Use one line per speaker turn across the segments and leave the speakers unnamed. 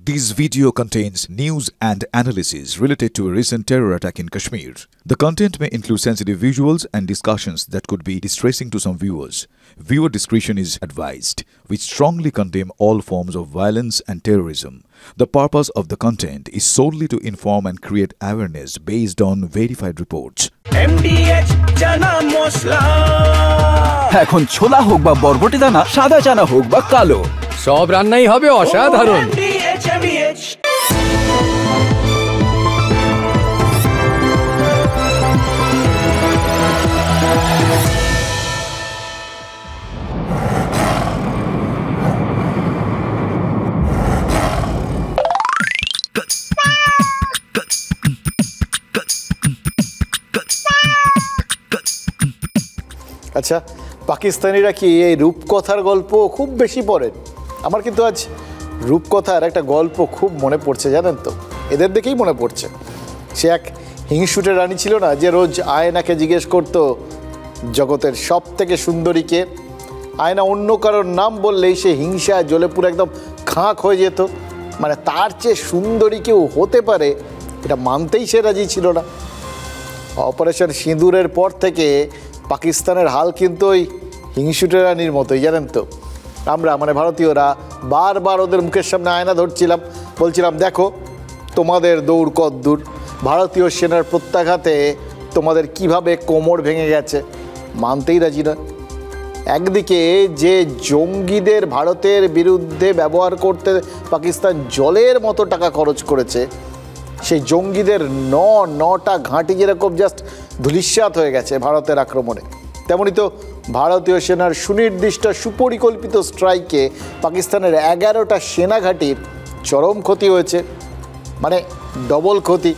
This video contains news and analysis related to a recent terror attack in Kashmir. The content may include sensitive visuals and discussions that could be distressing to some viewers. Viewer discretion is advised. We strongly condemn all forms of violence and terrorism. The purpose of the content is solely to inform and create awareness based on verified reports.
MDH chana masala
এখন ছোলা হোক বা বরবটি দানা, সাদা চানা হোক বা কালো,
সব রান্নাই হবে অসাধারণ।
MDH
আচ্ছা, পাকিস্তানিরা কি এই রূপকথার গল্প খুব বেশি পড়েন? আমার কিন্তু আজ রূপকথার একটা গল্প খুব মনে পড়ছে, জানেন তো? এদের দেখেই মনে পড়ছে। সে এক হিংসুটে রানী ছিল না, যে রোজ আয়নাকে জিজ্ঞেস করতো জগতের সব থেকে সুন্দরীকে। আয়না অন্য কারোর নাম বললেই সে হিংসায় জ্বলে পুরো একদম খাঁক হয়ে যেত। মানে তার চেয়ে সুন্দরী কেউ হতে পারে এটা মানতেই সে রাজি ছিল না। অপারেশন সিঁদুরের পর থেকে পাকিস্তানের হাল কিন্তু ওই হিংসুটে রানীর মতোই, জানেন তো? আমরা মানে ভারতীয়রা বারবার ওদের মুখের সামনে আয়না ধরছিলাম, বলছিলাম দেখো তোমাদের দৌড় কদ্দূর, ভারতীয় সেনার প্রত্যাঘাতে তোমাদের কিভাবে কোমর ভেঙে গেছে। মানতেই রাজি না। একদিকে যে জঙ্গিদের ভারতের বিরুদ্ধে ব্যবহার করতে পাকিস্তান জলের মতো টাকা খরচ করেছে, সেই জঙ্গিদের নটা ঘাঁটি যেরকম জাস্ট ধূলিসাৎ হয়ে গেছে ভারতের আক্রমণে, তেমনি তো ভারতীয় সেনার সুনির্দিষ্ট সুপরিকল্পিত স্ট্রাইকে পাকিস্তানের 11টা সেনা ঘাঁটির চরম ক্ষতি হয়েছে, মানে ডবল ক্ষতি।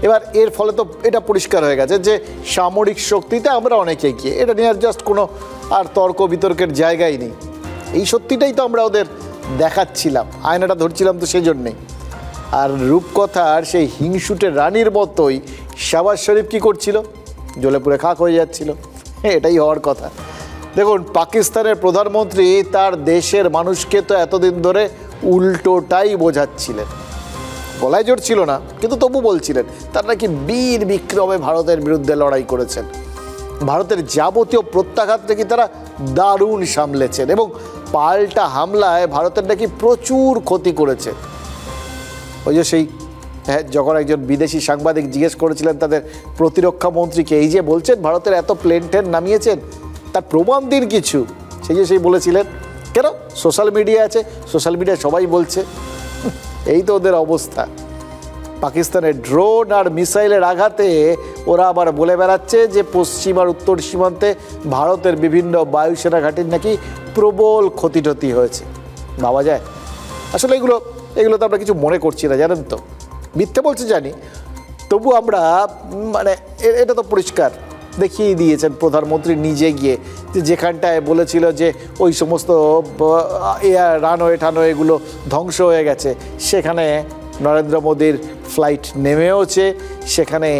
এবার এর ফলে তো এটা পরিষ্কার হয়ে গেছে যে সামরিক শক্তিতে আমরা অনেক এগিয়ে, এটা নিয়ে আর জাস্ট কোনো আর তর্ক বিতর্কের জায়গাই নেই। এই সত্যিটাই তো আমরা ওদের দেখাচ্ছিলাম, আয়নাটা ধরছিলাম তো সেই জন্যেই। আর রূপকথার সেই হিংসুটে রানীর মতোই শাহবাজ শরীফ কী করছিল? জ্বলে পুড়ে খাক হয়ে যাচ্ছিল। এটাই হওয়ার কথা। দেখুন, পাকিস্তানের প্রধানমন্ত্রী তার দেশের মানুষকে তো এতদিন ধরে উল্টোটাই বোঝাচ্ছিলেন। গলায় জোর ছিল না, কিন্তু তবু বলছিলেন তার নাকি বীর বিক্রমে ভারতের বিরুদ্ধে লড়াই করেছেন, ভারতের যাবতীয় প্রত্যাঘাত নাকি তারা দারুণ সামলেছেন এবং পাল্টা হামলায় ভারতের নাকি প্রচুর ক্ষতি করেছে। ওই যে সেই যখন একজন বিদেশি সাংবাদিক জিজ্ঞেস করেছিলেন তাদের প্রতিরক্ষা মন্ত্রীকে, এই যে বলছেন ভারতের এত প্লেন টেন নামিয়েছেন, তার প্রমাণ দিন কিছু। সেই বলেছিলেন কেন, সোশ্যাল মিডিয়া আছে, সোশ্যাল মিডিয়ায় সবাই বলছে। এই তো ওদের অবস্থা। পাকিস্তানের ড্রোন আর মিসাইলের আঘাতে ওরা আবার বলে বেড়াচ্ছে যে পশ্চিম আর উত্তর সীমান্তে ভারতের বিভিন্ন বায়ুসেনা ঘাঁটির নাকি প্রবল ক্ষতি হয়েছে। ভাবা যায়? আসলে এগুলো তো আমরা কিছু মনে করছি না, জানেন তো? মিথ্যে বলছে জানি, তবু আমরা মানে এটা তো পরিষ্কার দেখিয়ে দিয়েছেন প্রধানমন্ত্রী নিজে গিয়ে, যে যেখানটায় বলেছিল যে ওই সমস্ত রানওয়ে টানওয়েগুলো ধ্বংস হয়ে গেছে, সেখানে নরেন্দ্র মোদীর ফ্লাইট নেমেওছে, সেখানে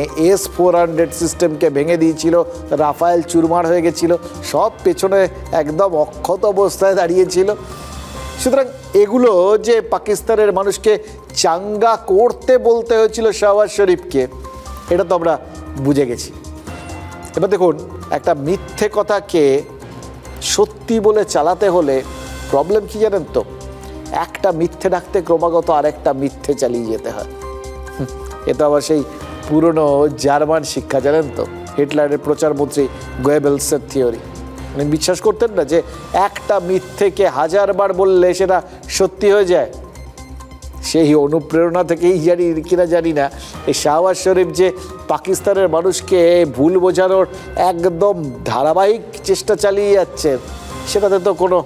S-400 সিস্টেমকে ভেঙে দিয়েছিল, রাফায়েল চুরমার হয়ে গেছিল, সব পেছনে একদম অক্ষত অবস্থায় দাঁড়িয়েছিল। সুতরাং এগুলো যে পাকিস্তানের মানুষকে চাঙ্গা করতে বলতে হয়েছিল শাহবাজ শরীফকে, এটা তো আমরা বুঝে গেছি। এবার দেখুন, একটা মিথ্যে কথাকে সত্যি বলে চালাতে হলে প্রবলেম কি জানেন তো? একটা মিথ্যে ডাকতে ক্রমাগত আরেকটা মিথ্যে চালিয়ে যেতে হয়। এটা আবার সেই পুরনো জার্মান শিক্ষা, জানেন তো? হিটলারের প্রচারমন্ত্রী গোয়েবেলসের থিওরি। উনি বিশ্বাস করতেন না যে একটা মিথ্যেকে 1000বার বললে সেটা সত্যি হয়ে যায়। সেই অনুপ্রেরণা থেকেই কিনা জানি না, এই শাহবাজ শরীফ যে পাকিস্তানের মানুষকে ভুল বোঝানোর একদম ধারাবাহিক চেষ্টা চালিয়ে যাচ্ছে, সেটাতে তো কোনো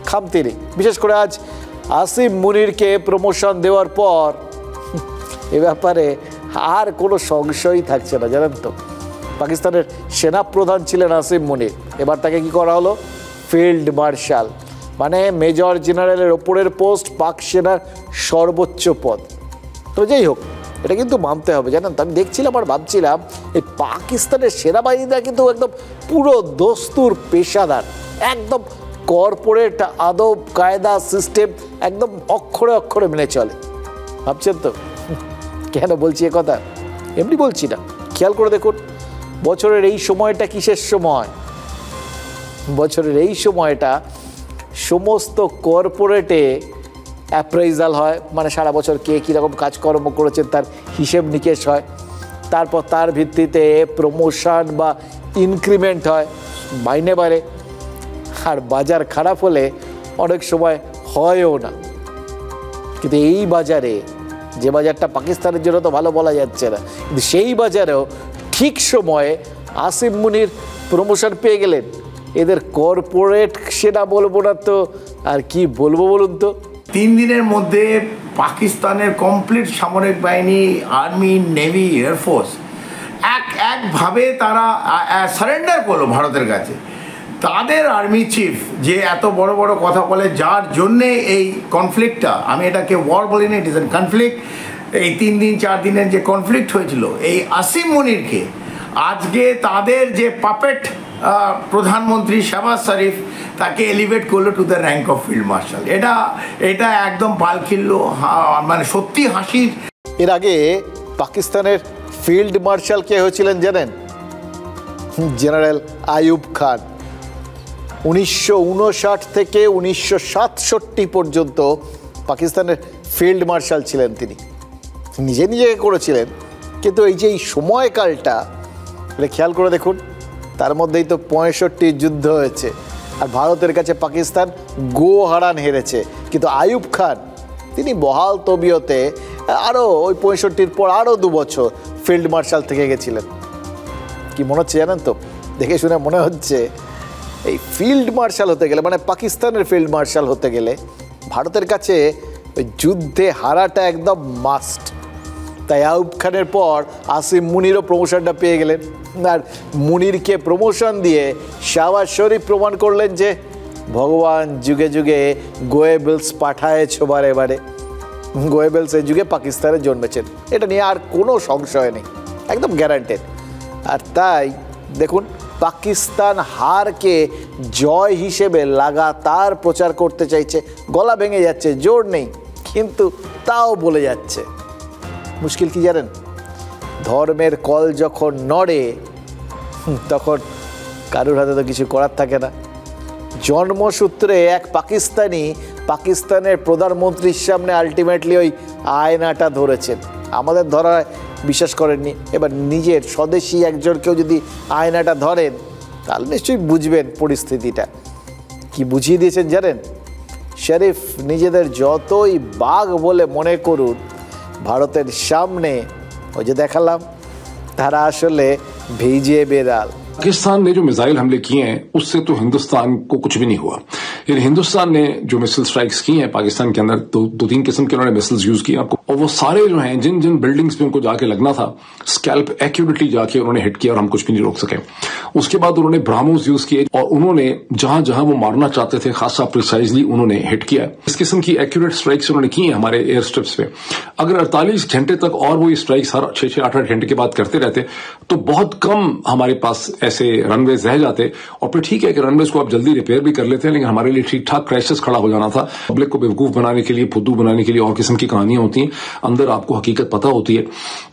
খামতি নেই। বিশেষ করে আজ আসিম মুনিরকে প্রমোশন দেওয়ার পর এ ব্যাপারে আর কোনো সংশয়ই থাকছে না, জানেন তো? পাকিস্তানের সেনাপ্রধান ছিলেন আসিম মুনির, এবার তাকে কি করা হলো? ফিল্ড মার্শাল, মানে মেজর জেনারেলের ওপরের পোস্ট, পাক সেনার সর্বোচ্চ পদ। তো যাই হোক, এটা কিন্তু মানতে হবে, জানেন তো? আমি দেখছিলাম আর ভাবছিলাম এই পাকিস্তানের সেনাবাহিনীরা কিন্তু একদম পুরো দস্তুর পেশাদার, একদম কর্পোরেট আদব কায়দা সিস্টেম একদম অক্ষরে অক্ষরে মেনে চলে। ভাবছেন তো কেন বলছি এ কথা? এমনি বলছি না, খেয়াল করে দেখুন বছরের এই সময়টা কিসের সময়? বছরের এই সময়টা সমস্ত কর্পোরেটে অ্যাপ্রাইজাল হয়, মানে সারা বছর কে কীরকম কাজকর্ম করেছেন তার হিসেব নিকেশ হয়, তারপর তার ভিত্তিতে প্রমোশন বা ইনক্রিমেন্ট হয়, মাইনে বাড়ে। আর বাজার খারাপ হলে অনেক সময় হয়ও না। কিন্তু এই বাজারে, যে বাজারটা পাকিস্তানের জন্য তো ভালো বলা যাচ্ছে না, কিন্তু সেই বাজারেও ঠিক সময়ে আসিম মুনির প্রমোশন পেয়ে গেলেন। এদের কর্পোরেট সেটা বলবো না তো আর কি বলবো বলুন তো।
3 দিনের মধ্যে পাকিস্তানের কমপ্লিট সামরিক বাহিনী, আর্মি, নেভি, এয়ারফোর্স একভাবে তারা সারেন্ডার করলো ভারতের কাছে। তাদের আর্মি চিফ যে এত বড় বড় কথা বলে, যার জন্যে এই কনফ্লিক্টটা, আমি এটাকে ওয়ার বলি না, ইট ইজ এ কনফ্লিক্ট, এই 3 দিন 4 দিনের যে কনফ্লিক্ট হয়েছিল, এই আসিম মুনিরকে আজকে তাদের যে পাপেট প্রধানমন্ত্রী শাহবাজ শরীফ তাকে এলিভেট করলো to the rank of field marshal. এটা একদম পাল খিল্লো, মানে সত্যি হাসির।
এর আগে পাকিস্তানের ফিল্ড মার্শাল কে হয়েছিলেন জানেন? জেনারেল আইয়ুব খান। 1959 থেকে 1967 পর্যন্ত পাকিস্তানের ফিল্ড মার্শাল ছিলেন তিনি। নিজেকে করেছিলেন, কিন্তু এই যে এই সময়কালটা এটা খেয়াল করে দেখুন, তার মধ্যেই তো 65 যুদ্ধ হয়েছে, আর ভারতের কাছে পাকিস্তান গো হারান হেরেছে। কিন্তু আইয়ুব খান তিনি বহাল তবিয়তে আরও ওই 65 পর আরও 2 বছর ফিল্ড মার্শাল থেকে গেছিলেন। কি মনে হচ্ছে জানেন তো? দেখে শুনে মনে হচ্ছে এই ফিল্ড মার্শাল হতে গেলে, মানে পাকিস্তানের ফিল্ড মার্শাল হতে গেলে ভারতের কাছে ওই যুদ্ধে হারাটা একদম মাস্ট। তাই আইয়ুব খানের পর আসিম মুনিরও প্রমোশনটা পেয়ে গেলেন। আর মুনিরকে প্রমোশন দিয়ে শাহবাজ শরীফ প্রমাণ করলেন যে ভগবান যুগে যুগে গোয়েবেলস পাঠায়েছ বারে বারে। গোয়েবেলস এই যুগে পাকিস্তানে জন্মেছেন, এটা নিয়ে আর কোনো সংশয় নেই, একদম গ্যারান্টেড। আর তাই দেখুন পাকিস্তান হারকে জয় হিসেবে লাগাতার প্রচার করতে চাইছে, গলা ভেঙে যাচ্ছে, জোর নেই, কিন্তু তাও বলে যাচ্ছে। মুশকিল কি জানেন? ধর্মের কল যখন নড়ে তখন কারোর হাতে তো কিছু করার থাকে না। জন্মসূত্রে এক পাকিস্তানি পাকিস্তানের প্রধানমন্ত্রীর সামনে আলটিমেটলি ওই আয়নাটা ধরেছেন। আমাদের ধরায় বিশ্বাস করেননি, এবার নিজের স্বদেশী একজনকেও যদি আয়নাটা ধরেন তাহলে নিশ্চয়ই বুঝবেন পরিস্থিতিটা। কি বুঝিয়ে দিয়েছেন জানেন? শরীফ নিজেদের যতই বাঘ বলে মনে করুন, ভারতের সামনে ওই যে দেখালাম তারা আসলে ভিজে বেড়াল।
पाकिस्तान ने जो मिसाइल हमले किए हैं उससे तो हिंदुस्तान को कुछ भी नहीं हुआ। लेकिन हिंदुस्तान ने जो मिसाइल स्ट्राइक्स की हैं पाकिस्तान के अंदर, 2-3 किस्म के उन्होंने मिसाइल्स यूज किए आपको, और वो सारे जो हैं जिन जिन बिल्डिंग्स पे उनको जाके लगना था, स्कैल्प एक्यूरेटली जाके उन्होंने हिट किया और हम कुछ भी नहीं रोक सके। उसके बाद उन्होंने ब्राह्मोस यूज किए और उन्होंने जहां जहां वो मारना चाहते थे खासा प्रिसाइजली उन्होंने हिट किया। इस किस्म की एक्यूरेट स्ट्राइक्स उन्होंने की है हमारे एयर स्ट्रिप्स पे। अगर 48 घंटे तक और वो ये स्ट्राइक्स हर 6-8 घंटे के बाद करते रहते तो बहुत कम हमारे पास ऐसे रनवेज रह जाते। और फिर ठीक है कि रनवेज को आप जल्दी रिपेयर भी कर लेते हैं, लेकिन हमारे लिए ठीक ठाक क्राइसिस खड़ा हो जाना था। पब्लिक को बेवकूफ बनाने के लिए, फुद्दू बनाने के लिए और किस्म की कहानियां होती हैं। अंदर आपको हकीकत पता होती है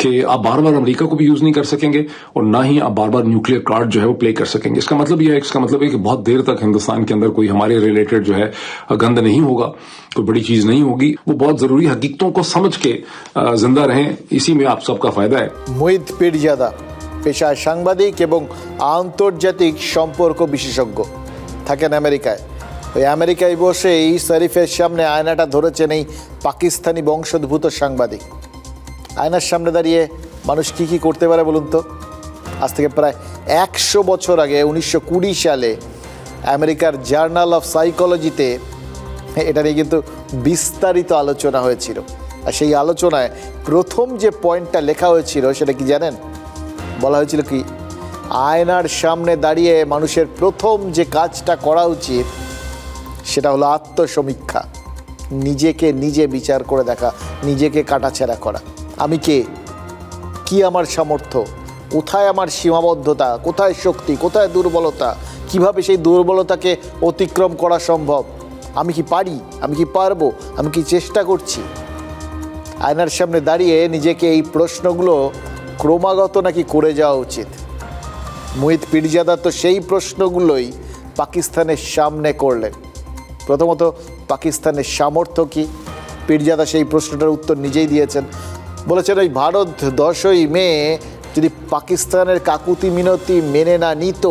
कि आप बार बार अमेरिका को भी यूज नहीं कर सकेंगे और ना ही आप बार बार न्यूक्लियर कार्ड जो है वो प्ले कर सकेंगे। इसका मतलब यह है कि बहुत देर तक हिंदुस्तान के अंदर कोई हमारे रिलेटेड जो है गंद नहीं होगा, कोई बड़ी चीज नहीं होगी। वो बहुत जरूरी हकीकतों को समझ के जिंदा रहें, इसी में आप सबका फायदा है।
মুহিত পীরজাদা পেশায় সাংবাদিক এবং আন্তর্জাতিক সম্পর্ক বিশেষজ্ঞ, থাকেন আমেরিকায়। ওই আমেরিকায় বসেই শরীফের সামনে আয়নাটা ধরেছেন এই পাকিস্তানি বংশোদ্ভূত সাংবাদিক। আয়নার সামনে দাঁড়িয়ে মানুষ কি কি করতে পারে বলুন তো? আজ থেকে প্রায় 100 বছর আগে 1920 সালে আমেরিকার জার্নাল অফ সাইকোলজিতে এটা নিয়ে কিন্তু বিস্তারিত আলোচনা হয়েছিল। আর সেই আলোচনায় প্রথম যে পয়েন্টটা লেখা হয়েছিল সেটা কি জানেন? বলা হয়েছিল কি, আয়নার সামনে দাঁড়িয়ে মানুষের প্রথম যে কাজটা করা উচিত সেটা হলো আত্মসমীক্ষা, নিজেকে নিজে বিচার করে দেখা, নিজেকে কাটাছেঁড়া করা। আমি কে, কি আমার সামর্থ্য, কোথায় আমার সীমাবদ্ধতা, কোথায় শক্তি, কোথায় দুর্বলতা, কিভাবে সেই দুর্বলতাকে অতিক্রম করা সম্ভব? আমি কি পারি? আমি কি পারবো? আমি কি চেষ্টা করছি? আয়নার সামনে দাঁড়িয়ে নিজেকে এই প্রশ্নগুলো ক্রমাগত নাকি করে যাওয়া উচিত। মুহিত পীরজাদা তো সেই প্রশ্নগুলোই পাকিস্তানের সামনে করলেন। প্রথমত, পাকিস্তানের সামর্থ্য কী? পীরজাদা সেই প্রশ্নটার উত্তর নিজেই দিয়েছেন। বলেছেন ওই ভারত 10ই মে যদি পাকিস্তানের কাকুতি মিনতি মেনে না নিত,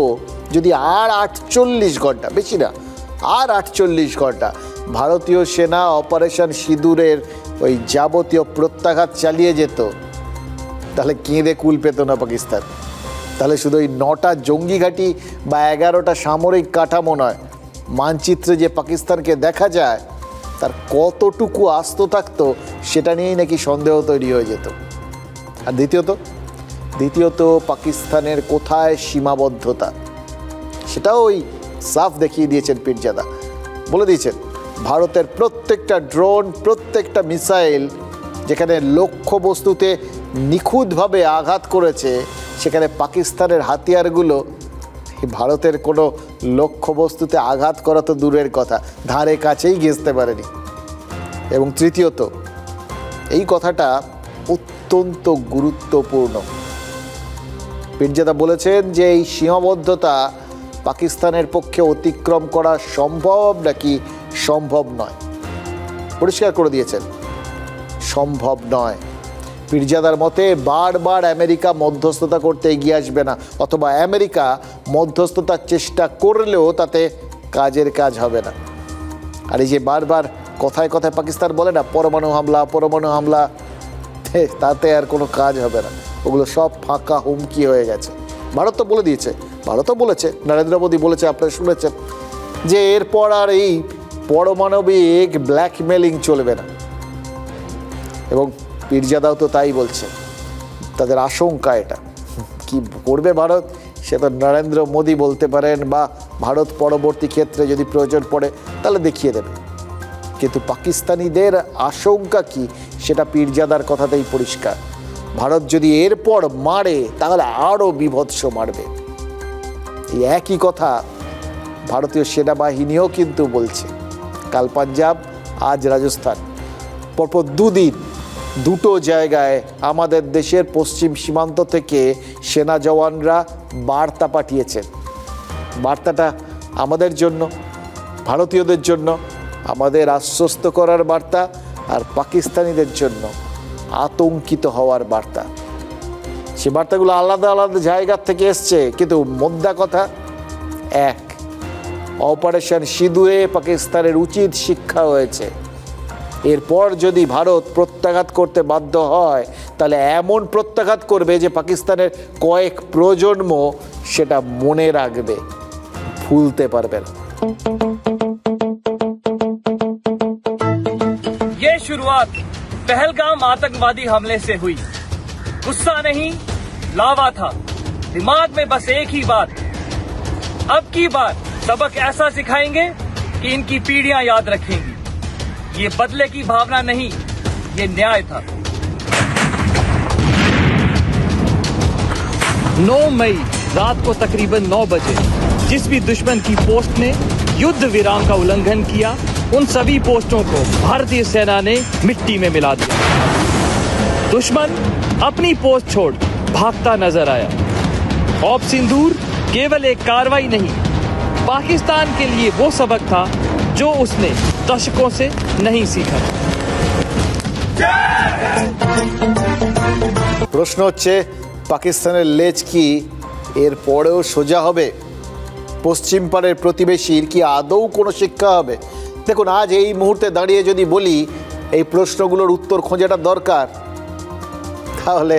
যদি আর 48 ঘন্টা, বেশি না, আর 48 ঘন্টা ভারতীয় সেনা অপারেশন সিঁদুরের ওই যাবতীয় প্রত্যাঘাত চালিয়ে যেত, তাহলে কেঁদে কুল পেত না পাকিস্তান। তাহলে শুধু ওই 9টা জঙ্গি ঘাঁটি বা 11টা সামরিক কাঠামো নয়, মানচিত্রে যে পাকিস্তানকে দেখা যায় তার কতটুকু আস্ত থাকতো সেটা নিয়েই নাকি সন্দেহ তৈরি হয়ে যেত। আর দ্বিতীয়ত পাকিস্তানের কোথায় সীমাবদ্ধতা, সেটাও ওই সাফ দেখিয়ে দিয়েছেন পীরজাদা। বলে দিয়েছেন ভারতের প্রত্যেকটা ড্রোন, প্রত্যেকটা মিসাইল যেখানে লক্ষ্যবস্তুতে নিখুঁতভাবে আঘাত করেছে, সেখানে পাকিস্তানের হাতিয়ারগুলো ভারতের কোনো লক্ষ্যবস্তুতে আঘাত করা তো দূরের কথা, ধারে কাছেই ঘেঁষতে পারেনি। এবং তৃতীয়ত, এই কথাটা অত্যন্ত গুরুত্বপূর্ণ, পীরজাদা বলেছেন যে এই সীমাবদ্ধতা পাকিস্তানের পক্ষে অতিক্রম করা সম্ভব নাকি সম্ভব নয়। পরিষ্কার করে দিয়েছেন সম্ভব নয়। পীরজাদার মতে বারবার আমেরিকা মধ্যস্থতা করতে এগিয়ে আসবে না, অথবা আমেরিকা মধ্যস্থতার চেষ্টা করলেও তাতে কাজের কাজ হবে না। আর এই যে বারবার কথায় কথায় পাকিস্তান বলে না পরমাণু হামলা, তাতে আর কোনো কাজ হবে না, ওগুলো সব ফাঁকা হুমকি হয়ে গেছে। ভারত তো বলে দিয়েছে, ভারতও বলেছে, নরেন্দ্র মোদী বলেছে, আপনারা শুনেছেন যে এরপর আর এই পারমাণবিক ব্ল্যাকমেলিং চলবে না। এবং পীরজাদাও তো তাই বলছে, তাদের আশঙ্কা এটা। কি করবে ভারত সে তো নরেন্দ্র মোদী বলতে পারেন, বা ভারত পরবর্তী ক্ষেত্রে যদি প্রয়োজন পড়ে তাহলে দেখিয়ে দেবে। কিন্তু পাকিস্তানিদের আশঙ্কা কি সেটা পীরজাদার কথাতেই পরিষ্কার। ভারত যদি এরপর মারে তাহলে আরও বীভৎস মারবে। এই একই কথা ভারতীয় সেনাবাহিনীও কিন্তু বলছে। কাল পাঞ্জাব, আজ রাজস্থান, পরপর দুদিন দুটো জায়গায় আমাদের দেশের পশ্চিম সীমান্ত থেকে সেনা জওয়ানরা বার্তা পাঠিয়েছেন। বার্তাটা আমাদের জন্য, ভারতীয়দের জন্য আমাদের আশ্বস্ত করার বার্তা, আর পাকিস্তানিদের জন্য আতঙ্কিত হওয়ার বার্তা। সে বার্তাগুলো আলাদা আলাদা জায়গার থেকে এসছে, কিন্তু মোদ্দা কথা এক, অপারেশন সিঁদুরে পাকিস্তানের উচিত শিক্ষা হয়েছে। এরপর যদি ভারত প্রত্যাঘাত করতে বাধ্য হয় তাহলে এমন প্রত্যাঘাত করবে যে পাকিস্তানের কয়েক প্রজন্ম সেটা মনে রাখবে, ভুলতে পারবে না।
ये शुरुआत पहलगाम आतंकवादी हमले से हुई। गुस्सा नहीं, लावा था दिमाग में, बस एक ही बात, अब की बार सबक ऐसा सिखाएंगे कि इनकी पीढ़ियां याद रखेंगी। ये बदले की भावना नहीं, ये न्याय था।
9 मई रात को तकरीबन 9 बजे जिस भी दुश्मन की पोस्ट ने युद्ध विराम का उल्लंघन किया, उन सभी पोस्टों को भारतीय सेना ने मिट्टी में मिला दिया। दुश्मन अपनी पोस्ट छोड़ भागता नजर आया। ऑप सिंदूर केवल एक कार्रवाई नहीं, पाकिस्तान के लिए वो सबक था जो उसने दशकों से नहीं सीखा।
প্রশ্ন হচ্ছে পাকিস্তানের লেজ কি এর পরেও সোজা হবে? পশ্চিম পাড়ের প্রতিবেশীর কি আদৌ কোনো শিক্ষা হবে? দেখুন, আজ এই মুহূর্তে দাঁড়িয়ে যদি বলি এই প্রশ্নগুলোর উত্তর খোঁজাটা দরকার, তাহলে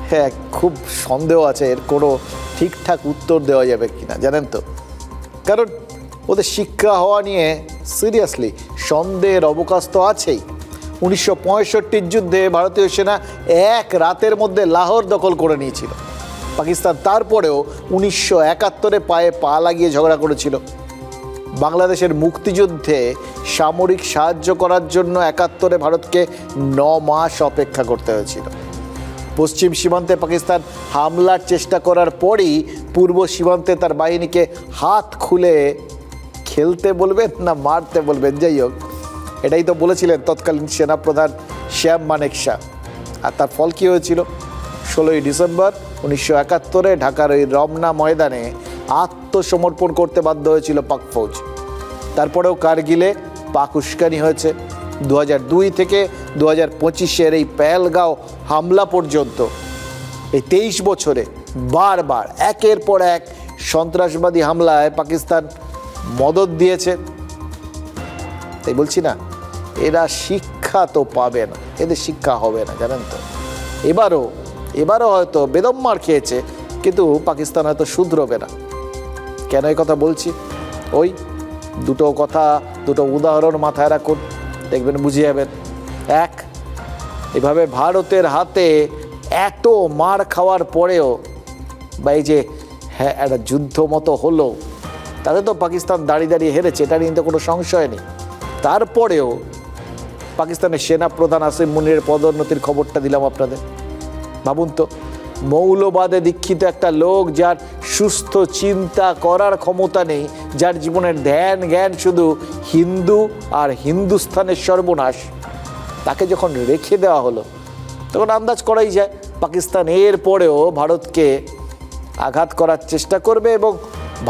হ্যাঁ খুব সন্দেহ আছে এর কোনো ঠিকঠাক উত্তর দেওয়া যাবে কিনা, জানেন তো। কারণ ওদের শিক্ষা হওয়া নিয়ে সিরিয়াসলি সন্দেহের অবকাশ তো আছেই। 1965 যুদ্ধে ভারতীয় সেনা এক রাতের মধ্যে লাহোর দখল করে নিয়েছিল। পাকিস্তান তারপরেও 1971 পায়ে পা লাগিয়ে ঝগড়া করেছিল। বাংলাদেশের মুক্তিযুদ্ধে সামরিক সাহায্য করার জন্য 71 ভারতকে 9 মাস অপেক্ষা করতে হয়েছিল। পশ্চিম সীমান্তে পাকিস্তান হামলার চেষ্টা করার পরই পূর্ব সীমান্তে তার বাহিনীকে হাত খুলে খেলতে বলবেন না মারতে বলবেন, যাই হোক এটাই তো বলেছিলেন তৎকালীন সেনাপ্রধান শ্যাম মানেকশা। আর তার ফল কী হয়েছিল? 16ই ডিসেম্বর 1971 ঢাকার ওই রমনা ময়দানে আত্মসমর্পণ করতে বাধ্য হয়েছিল পাক ফৌজ। তারপরেও কারগিলে পাক উস্কানি হয়েছে। 2002 থেকে 2025 এই পেহেলগাঁও হামলা পর্যন্ত এই 23 বছরে বারবার একের পর এক সন্ত্রাসবাদী হামলায় পাকিস্তান মদদ দিয়েছে। তাই বলছি না, এরা শিক্ষা তো পাবে না, এদের শিক্ষা হবে না, জানেন তো। এবারও হয়তো বেদম মার খেয়েছে, কিন্তু পাকিস্তান হয়তো শুধরবে না। কেন এই কথা বলছি? ওই দুটো উদাহরণ মাথায় রাখুন, দেখবেন বুঝে যাবেন। এক, এভাবে ভারতের হাতে এত মার খাওয়ার পরেও বা এই যে হ্যাঁ একটা যুদ্ধ মতো হলো, তাতে তো পাকিস্তান দাঁড়িয়ে হেরেছে, এটা নিয়ে তো কোনো সংশয় নেই। তারপরেও পাকিস্তানের সেনা প্রধান আসিম মুনিরের পদোন্নতির খবরটা দিলাম আপনাদের। ভাবুন তো, মৌলবাদে দীক্ষিত একটা লোক, যার সুস্থ চিন্তা করার ক্ষমতা নেই, যার জীবনের ধ্যান জ্ঞান শুধু হিন্দু আর হিন্দুস্তানের সর্বনাশ, তাকে যখন রেখে দেওয়া হলো তখন আন্দাজ করাই যায় পাকিস্তান এর পরেও ভারতকে আঘাত করার চেষ্টা করবে এবং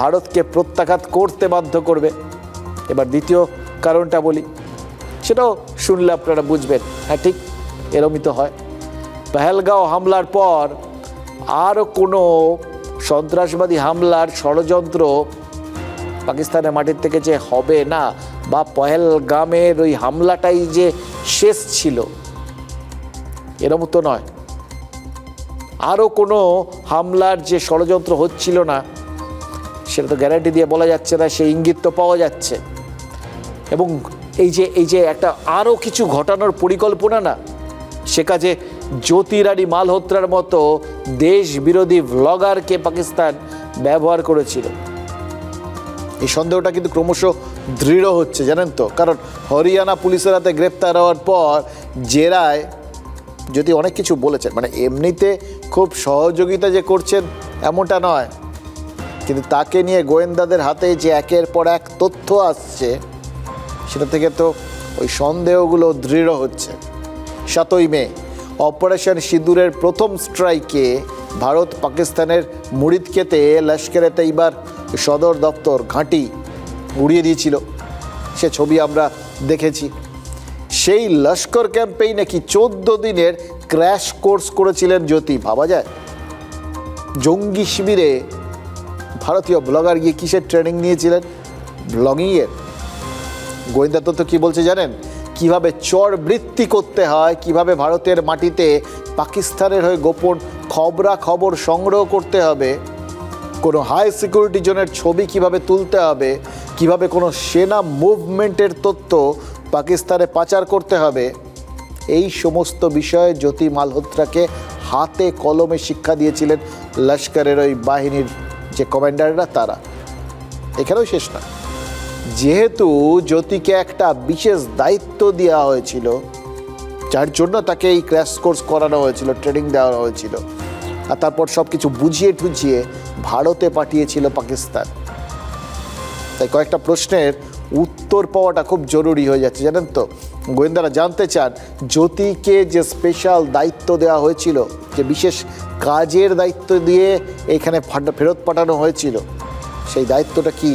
ভারতকে প্রত্যাঘাত করতে বাধ্য করবে। এবার দ্বিতীয় কারণটা বলি, সেটাও শুনলে আপনারা বুঝবেন, হ্যাঁ ঠিক এরমই তো হয়। পেহেলগাঁও হামলার পর আরও কোনো সন্ত্রাসবাদী হামলার ষড়যন্ত্র পাকিস্তানের মাটির থেকে যে হবে না, বা পহেলগামের ওই হামলাটাই যে শেষ ছিল, এরম তো নয়। আরও কোনো হামলার যে ষড়যন্ত্র হচ্ছিল না, সেটা তো গ্যারান্টি দিয়ে বলা যাচ্ছে না, সেই ইঙ্গিত তো পাওয়া যাচ্ছে। এবং এই যে একটা আরও কিছু ঘটানোর পরিকল্পনা না, সে কাজে জ্যোতি রানী মালহোত্রার মতো দেশ বিরোধী ভ্লগারকে পাকিস্তান ব্যবহার করেছিল। এই সন্দেহটা কিন্তু ক্রমশ দৃঢ় হচ্ছে, জানেন তো। কারণ হরিয়ানা পুলিশের হাতে গ্রেপ্তার হওয়ার পর জেরায় যদি অনেক কিছু বলেছেন, মানে এমনিতে খুব সহযোগিতা যে করছেন এমনটা নয়, কিন্তু তাকে নিয়ে গোয়েন্দাদের হাতে যে একের পর এক তথ্য আসছে, সেটা থেকে তো ওই সন্দেহগুলো দৃঢ় হচ্ছে। 7ই মে অপারেশন সিঁদুরের প্রথম স্ট্রাইকে ভারত পাকিস্তানের মুরিদকেতে লস্করে তৈবার সদর দপ্তর ঘাঁটি উড়িয়ে দিয়েছিল, সে ছবি আমরা দেখেছি। সেই লস্কর ক্যাম্পেই নাকি 14 দিনের ক্র্যাশ কোর্স করেছিলেন জ্যোতি। ভাবা যায়, জঙ্গি শিবিরে ভারতীয় ব্লগার গিয়ে কিসের ট্রেনিং নিয়েছিলেন? ব্লগিংয়ের। গোয়েন্দা তথ্য কী বলছে জানেন? কিভাবে চর বৃত্তি করতে হয়, কিভাবে ভারতের মাটিতে পাকিস্তানের হয়ে গোপন খবর সংগ্রহ করতে হবে, কোনো হাই সিকিউরিটি জোনের ছবি কিভাবে তুলতে হবে, কিভাবে কোনো সেনা মুভমেন্টের তথ্য পাকিস্তানে পাচার করতে হবে, এই সমস্ত বিষয়ে জ্যোতি মালহোত্রাকে হাতে কলমে শিক্ষা দিয়েছিলেন লস্করের ওই বাহিনীর যে কমান্ডাররা তারা। এখানেও শেষ না, যেহেতু জ্যোতিকে একটা বিশেষ দায়িত্ব দেওয়া হয়েছিল, যার জন্য তাকে এই ক্র্যাশ কোর্স করানো হয়েছিল, ট্রেনিং দেওয়া হয়েছিল, আর তারপর সব কিছু বুঝিয়ে টুঝিয়ে ভারতে পাঠিয়েছিল পাকিস্তান। তাই কয়েকটা প্রশ্নের উত্তর পাওয়াটা খুব জরুরি হয়ে যাচ্ছে, জানেন তো। গোয়েন্দারা জানতে চান, জ্যোতিকে যে স্পেশাল দায়িত্ব দেওয়া হয়েছিল, যে বিশেষ কাজের দায়িত্ব দিয়ে এখানে ফেরত পাঠানো হয়েছিল, সেই দায়িত্বটা কি?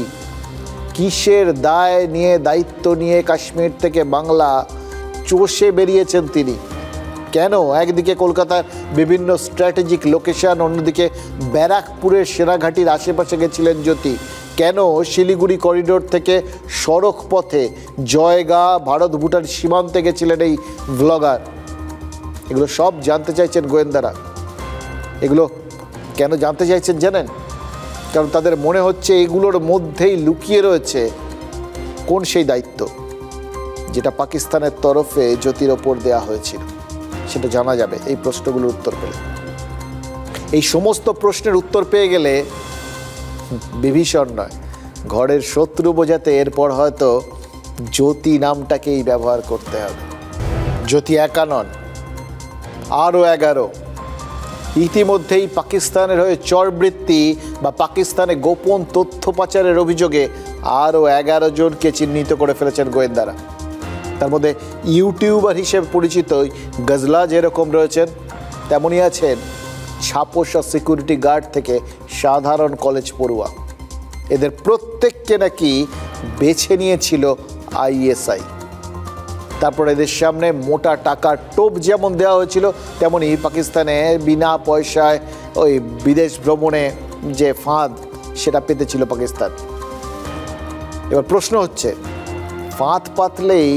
কিসের দায় নিয়ে দায়িত্ব নিয়ে কাশ্মীর থেকে বাংলা চষে বেরিয়েছেন তিনি? কেন একদিকে কলকাতার বিভিন্ন স্ট্র্যাটেজিক লোকেশন, অন্যদিকে ব্যারাকপুরের সেনাঘাটির আশেপাশে গেছিলেন জ্যোতি? কেন শিলিগুড়ি করিডোর থেকে সড়ক পথে জয়গাঁ ভারত ভুটান সীমান্তে গেছিলেন এই ব্লগার? এগুলো সব জানতে চাইছেন গোয়েন্দারা। এগুলো কেন জানতে চাইছেন জানেন? কারণ তাদের মনে হচ্ছে এগুলোর মধ্যেই লুকিয়ে রয়েছে কোন সেই দায়িত্ব যেটা পাকিস্তানের তরফে জ্যোতির ওপর দেওয়া হয়েছিল। সেটা জানা যাবে এই প্রশ্নগুলোর উত্তর পেলে। এই সমস্ত প্রশ্নের উত্তর পেয়ে গেলে বিভীষণ নয়, ঘরের শত্রু বোঝাতে এরপর হয়তো জ্যোতি নামটাকেই ব্যবহার করতে হবে। জ্যোতি একা নন, আরও 11 ইতিমধ্যেই পাকিস্তানের হয়ে চরবৃত্তি বা পাকিস্তানে গোপন তথ্য পাচারের অভিযোগে আরও 11 জনকে চিহ্নিত করে ফেলেছেন গোয়েন্দারা। তার মধ্যে ইউটিউবার হিসেবে পরিচিত গজলা যেরকম রয়েছেন, তেমনই আছেন ছাপোষা সিকিউরিটি গার্ড থেকে সাধারণ কলেজ পড়ুয়া। এদের প্রত্যেককে নাকি বেছে নিয়েছিল আইএসআই। তারপর এদের সামনে মোটা টাকার টোপ যেমন দেওয়া হয়েছিল, তেমনই পাকিস্তানে বিনা পয়সায় ওই বিদেশ ভ্রমণে যে ফাঁদ সেটা পেতেছিল পাকিস্তান। এবার প্রশ্ন হচ্ছে, ফাঁদ পাতলেই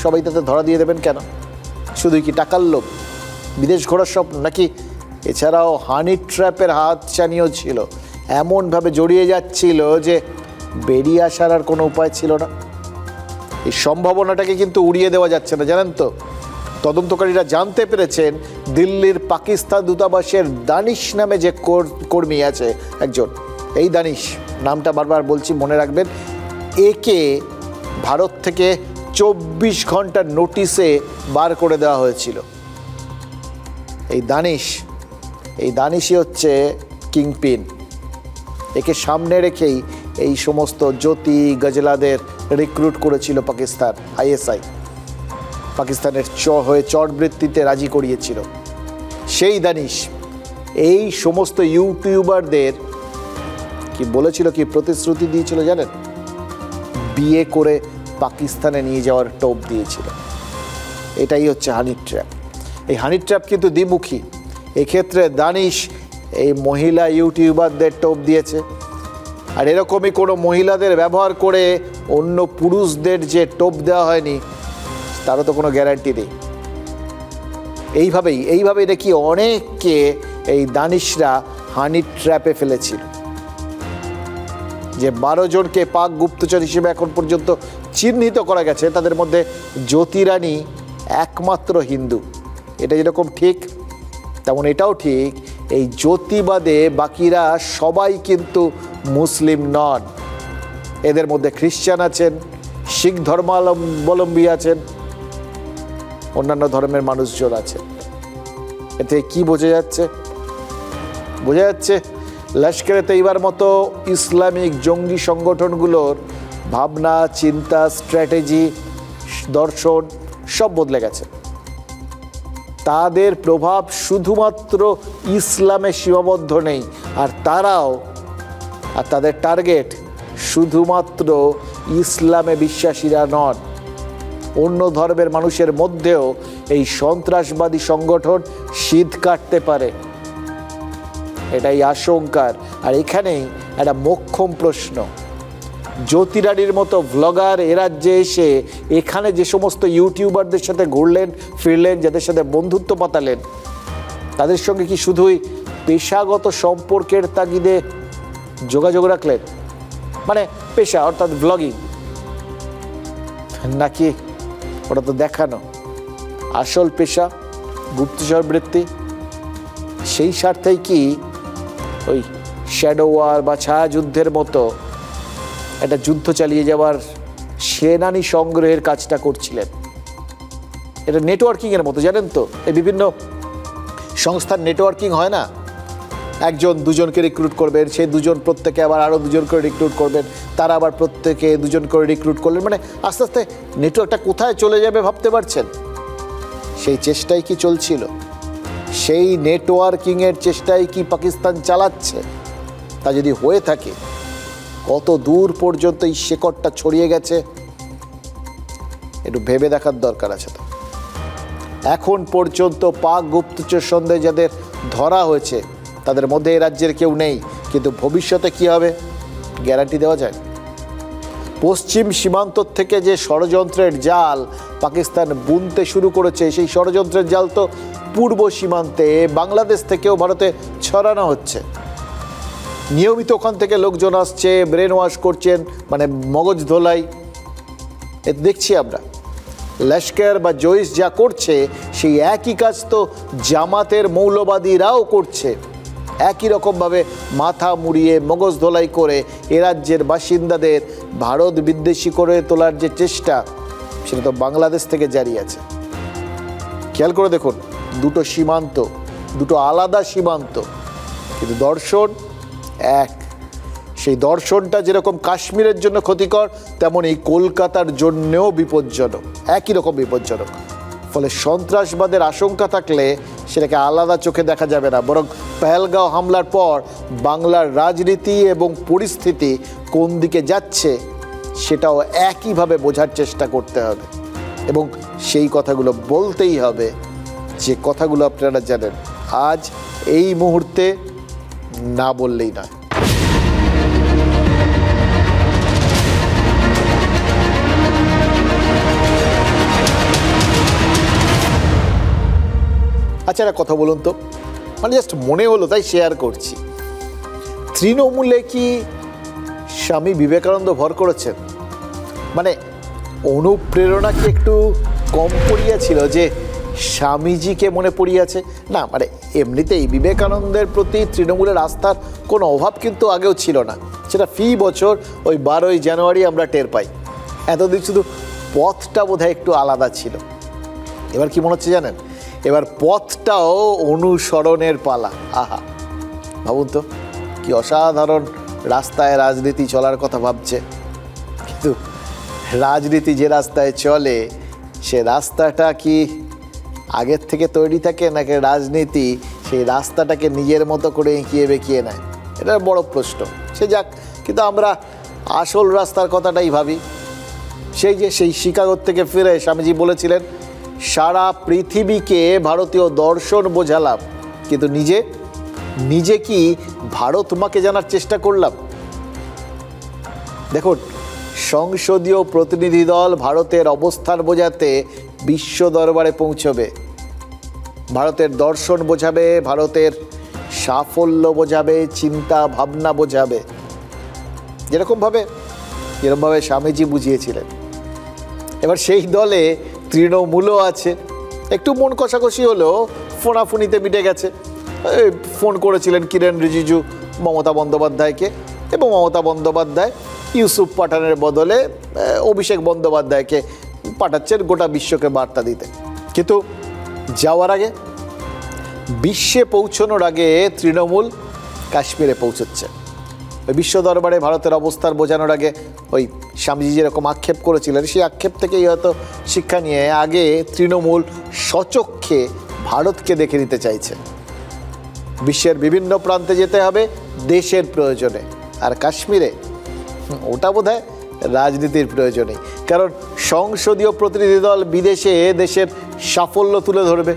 সবাই তাতে ধরা দিয়ে দেবেন কেন? শুধুই কি টাকার লোভ, বিদেশ ঘোরার স্বপ্ন, নাকি এছাড়াও হানি ট্র্যাপের হাত চানিও ছিল? এমনভাবে জড়িয়ে যাচ্ছিল যে বেরিয়ে আসার আর কোনো উপায় ছিল না। এই সম্ভাবনাটাকে কিন্তু উড়িয়ে দেওয়া যাচ্ছে না, জানেন তো। তদন্তকারীরা জানতে পেরেছেন দিল্লির পাকিস্তান দূতাবাসের দানিশ নামে যে কর্মী আছে একজন, এই দানিশ নামটা বারবার বলছি, মনে রাখবেন, একে ভারত থেকে 24 ঘন্টার নোটিশে বার করে দেওয়া হয়েছিল। এই দানিশই হচ্ছে কিংপিন। একে সামনে রেখেই এই সমস্ত জ্যোতি গজলাদের রিক্রুট করেছিল পাকিস্তান আইএসআই। পাকিস্তানের হয়ে চটবৃত্তিতে রাজি করিয়েছিল সেই দানিশ। এই সমস্ত ইউটিউবারদের কি বলেছিল, কি প্রতিশ্রুতি দিয়েছিল জানেন? বিয়ে করে পাকিস্তানে নিয়ে যাওয়ার টোপ দিয়েছিল। এটাই হচ্ছে হানি ট্র্যাপ। এই হানি ট্র্যাপ কিন্তু দ্বিমুখী। এক্ষেত্রে দানিশ এই মহিলা ইউটিউবারদের টোপ দিয়েছে, আর এরকমই কোনো মহিলাদের ব্যবহার করে অন্য পুরুষদের যে টোপ দেওয়া হয়নি তারও তো কোনো গ্যারান্টি নেই। এইভাবেই নাকি অনেককে এই দানিশরা হানি ট্র্যাপে ফেলেছিল। যে 12 জনকে পাক গুপ্তচর হিসেবে এখন পর্যন্ত চিহ্নিত করা গেছে, তাদের মধ্যে জ্যোতি রানী একমাত্র হিন্দু। এটা যেরকম ঠিক, তেমন এটাও ঠিক, এই জ্যোতিবাদে বাকিরা সবাই কিন্তু মুসলিম নন। এদের মধ্যে খ্রিস্টান আছেন, শিখ ধর্মাবলম্বী আছেন, অন্যান্য ধর্মের মানুষজন আছেন। এতে কি বোঝা যাচ্ছে? বোঝা যাচ্ছে লস্করে তৈবার মতো ইসলামিক জঙ্গি সংগঠনগুলোর ভাবনা, চিন্তা, স্ট্র্যাটেজি, দর্শন সব বদলে গেছে। তাদের প্রভাব শুধুমাত্র ইসলামে সীমাবদ্ধ নেই, আর তাদের টার্গেট শুধুমাত্র ইসলামে বিশ্বাসীরা নন, অন্য ধর্মের মানুষের মধ্যেও এই সন্ত্রাসবাদী সংগঠন শীত কাটতে পারে। এটাই আশঙ্কার। আর এখানেই একটা মোক্ষম প্রশ্ন, জ্যোতি রানীর মতো ভ্লগার এ রাজ্যে এসে এখানে যে সমস্ত ইউটিউবারদের সাথে ঘুরলেন ফিরলেন, যাদের সাথে বন্ধুত্ব পাতালেন, তাদের সঙ্গে কি শুধুই পেশাগত সম্পর্কের তাগিদে যোগাযোগ রাখলেন, মানে পেশা অর্থাৎ ব্লগিং, নাকি ওটা তো দেখানো? আসল পেশা গুপ্তচর বৃত্তি। সেই স্বার্থেই কি ওই শ্যাডো ওয়ার বা ছায়াযুদ্ধের মতো একটা যুদ্ধ চালিয়ে যাওয়ার সেনানি সংগ্রহের কাজটা করছিলেন? এটা নেটওয়ার্কিংয়ের মতো, জানেন তো। এই বিভিন্ন সংস্থার নেটওয়ার্কিং হয় না, একজন দুজনকে রিক্রুট করবেন, সেই দুজন প্রত্যেকে আবার আরও দুজন করে রিক্রুট করবেন, তারা আবার প্রত্যেকে দুজন করে রিক্রুট করলেন, মানে আস্তে আস্তে নেটওয়ার্কটা কোথায় চলে যাবে ভাবতে পারছেন? সেই চেষ্টাই কি চলছিল? সেই নেটওয়ার্কিংয়ের চেষ্টাই কি পাকিস্তান চালাচ্ছে? তা যদি হয়ে থাকে, কত দূর পর্যন্ত এই শেকড়টা ছড়িয়ে গেছে একটু ভেবে দেখার দরকার আছে। তো এখন পর্যন্ত পাক গুপ্তচর সন্দেহে যাদের ধরা হয়েছে তাদের মধ্যে এই রাজ্যের কেউ নেই, কিন্তু ভবিষ্যতে কি হবে গ্যারান্টি দেওয়া যায়? পশ্চিম সীমান্ত থেকে যে ষড়যন্ত্রের জাল পাকিস্তান বুনতে শুরু করেছে, সেই ষড়যন্ত্রের জাল তো পূর্ব সীমান্তে বাংলাদেশ থেকেও ভারতে ছড়ানো হচ্ছে। নিয়মিত ওখান থেকে লোকজন আসছে, ব্রেন ওয়াশ করছেন, মানে মগজ ধোলাই। এ দেখছি আমরা লস্কর বা জৈশ যা করছে, সেই একই কাজ তো জামাতের মৌলবাদীরাও করছে। একই রকমভাবে মাথা মুড়িয়ে মগজ ধোলাই করে এ রাজ্যের বাসিন্দাদের ভারত বিদ্বেষী করে তোলার যে চেষ্টা, সেটা তো বাংলাদেশ থেকে জারি আছে। খেয়াল করে দেখুন, দুটো সীমান্ত দুটো আলাদা সীমান্ত, কিন্তু দর্শন এক। সেই দর্শনটা যেরকম কাশ্মীরের জন্য ক্ষতিকর, তেমন এই কলকাতার জন্যেও বিপজ্জনক, একই রকম বিপজ্জনক। ফলে সন্ত্রাসবাদের আশঙ্কা থাকলে সেটাকে আলাদা চোখে দেখা যাবে না, বরং পেহেলগাঁও হামলার পর বাংলার রাজনীতি এবং পরিস্থিতি কোন দিকে যাচ্ছে সেটাও একইভাবে বোঝার চেষ্টা করতে হবে। এবং সেই কথাগুলো বলতেই হবে, যে কথাগুলো আপনারা জানেন আজ এই মুহূর্তে না বললেই নয়। আচ্ছা, একটা কথা বলুন তো, মানে জাস্ট মনে হলো তাই শেয়ার করছি, তৃণমূলে কি স্বামী বিবেকানন্দ ভর করেছেন? মানে অনুপ্রেরণা কি একটু কম পড়িয়াছিল যে স্বামীজিকে মনে পড়িয়াছে? না, মানে এমনিতেই বিবেকানন্দের প্রতি তৃণমূলের আস্থার কোনো অভাব কিন্তু আগেও ছিল না, সেটা ফি বছর ওই 12ই জানুয়ারি আমরা টের পাই। এতদিন শুধু পথটা বোধহয় একটু আলাদা ছিল। এবার কি মনে হচ্ছে জানেন, এবার পথটাও অনুসরণের পালা। আহা, ভাবুন তো কি অসাধারণ রাস্তায় রাজনীতি চলার কথা ভাবছে, কিন্তু রাজনীতি যে রাস্তায় চলে সে রাস্তাটা কি আগের থেকে তৈরি থাকে, নাকি রাজনীতি সেই রাস্তাটাকে নিজের মতো করে এঁকিয়ে বেঁকিয়ে নেয়? এটা বড় প্রশ্ন। সে যাক, কিন্তু আমরা আসল রাস্তার কথাটাই ভাবি। সেই শিকাগো থেকে ফিরে স্বামীজি বলেছিলেন, সারা পৃথিবীকে ভারতীয় দর্শন বোঝালাম, কিন্তু নিজে কি ভারত মাকে জানার চেষ্টা করলাম? দেখুন, সংসদীয় প্রতিনিধি দল ভারতের অবস্থান বোঝাতে বিশ্ব দরবারে পৌঁছবে, ভারতের দর্শন বোঝাবে, ভারতের সাফল্য বোঝাবে, চিন্তা ভাবনা বোঝাবে, যেরকমভাবে স্বামীজি বুঝিয়েছিলেন। এবার সেই দলে তৃণমূলও আছে। একটু মন কষাকষি হলেও ফোনাফুনিতে মিটে গেছে। ফোন করেছিলেন কিরেন রিজিজু মমতা বন্দ্যোপাধ্যায়কে, এবং মমতা বন্দ্যোপাধ্যায় ইউসুফ পাঠানের বদলে অভিষেক বন্দ্যোপাধ্যায়কে পাঠাচ্ছেন গোটা বিশ্বকে বার্তা দিতে। কিন্তু যাওয়ার আগে, বিশ্বে পৌঁছানোর আগে তৃণমূল কাশ্মীরে পৌঁছচ্ছে। বিশ্ব দরবারে ভারতের অবস্থান বোঝানোর আগে ওই স্বামীজি যেরকম আক্ষেপ করেছিলেন, সেই আক্ষেপ থেকেই হয়তো শিক্ষা নিয়ে আগে তৃণমূল স্বচক্ষে ভারতকে দেখে নিতে চাইছে। বিশ্বের বিভিন্ন প্রান্তে যেতে হবে দেশের প্রয়োজনে, আর কাশ্মীরে ওটা বোধহয় রাজনীতির প্রয়োজনেই। কারণ সংসদীয় প্রতিনিধি দল বিদেশে দেশের সাফল্য তুলে ধরবে।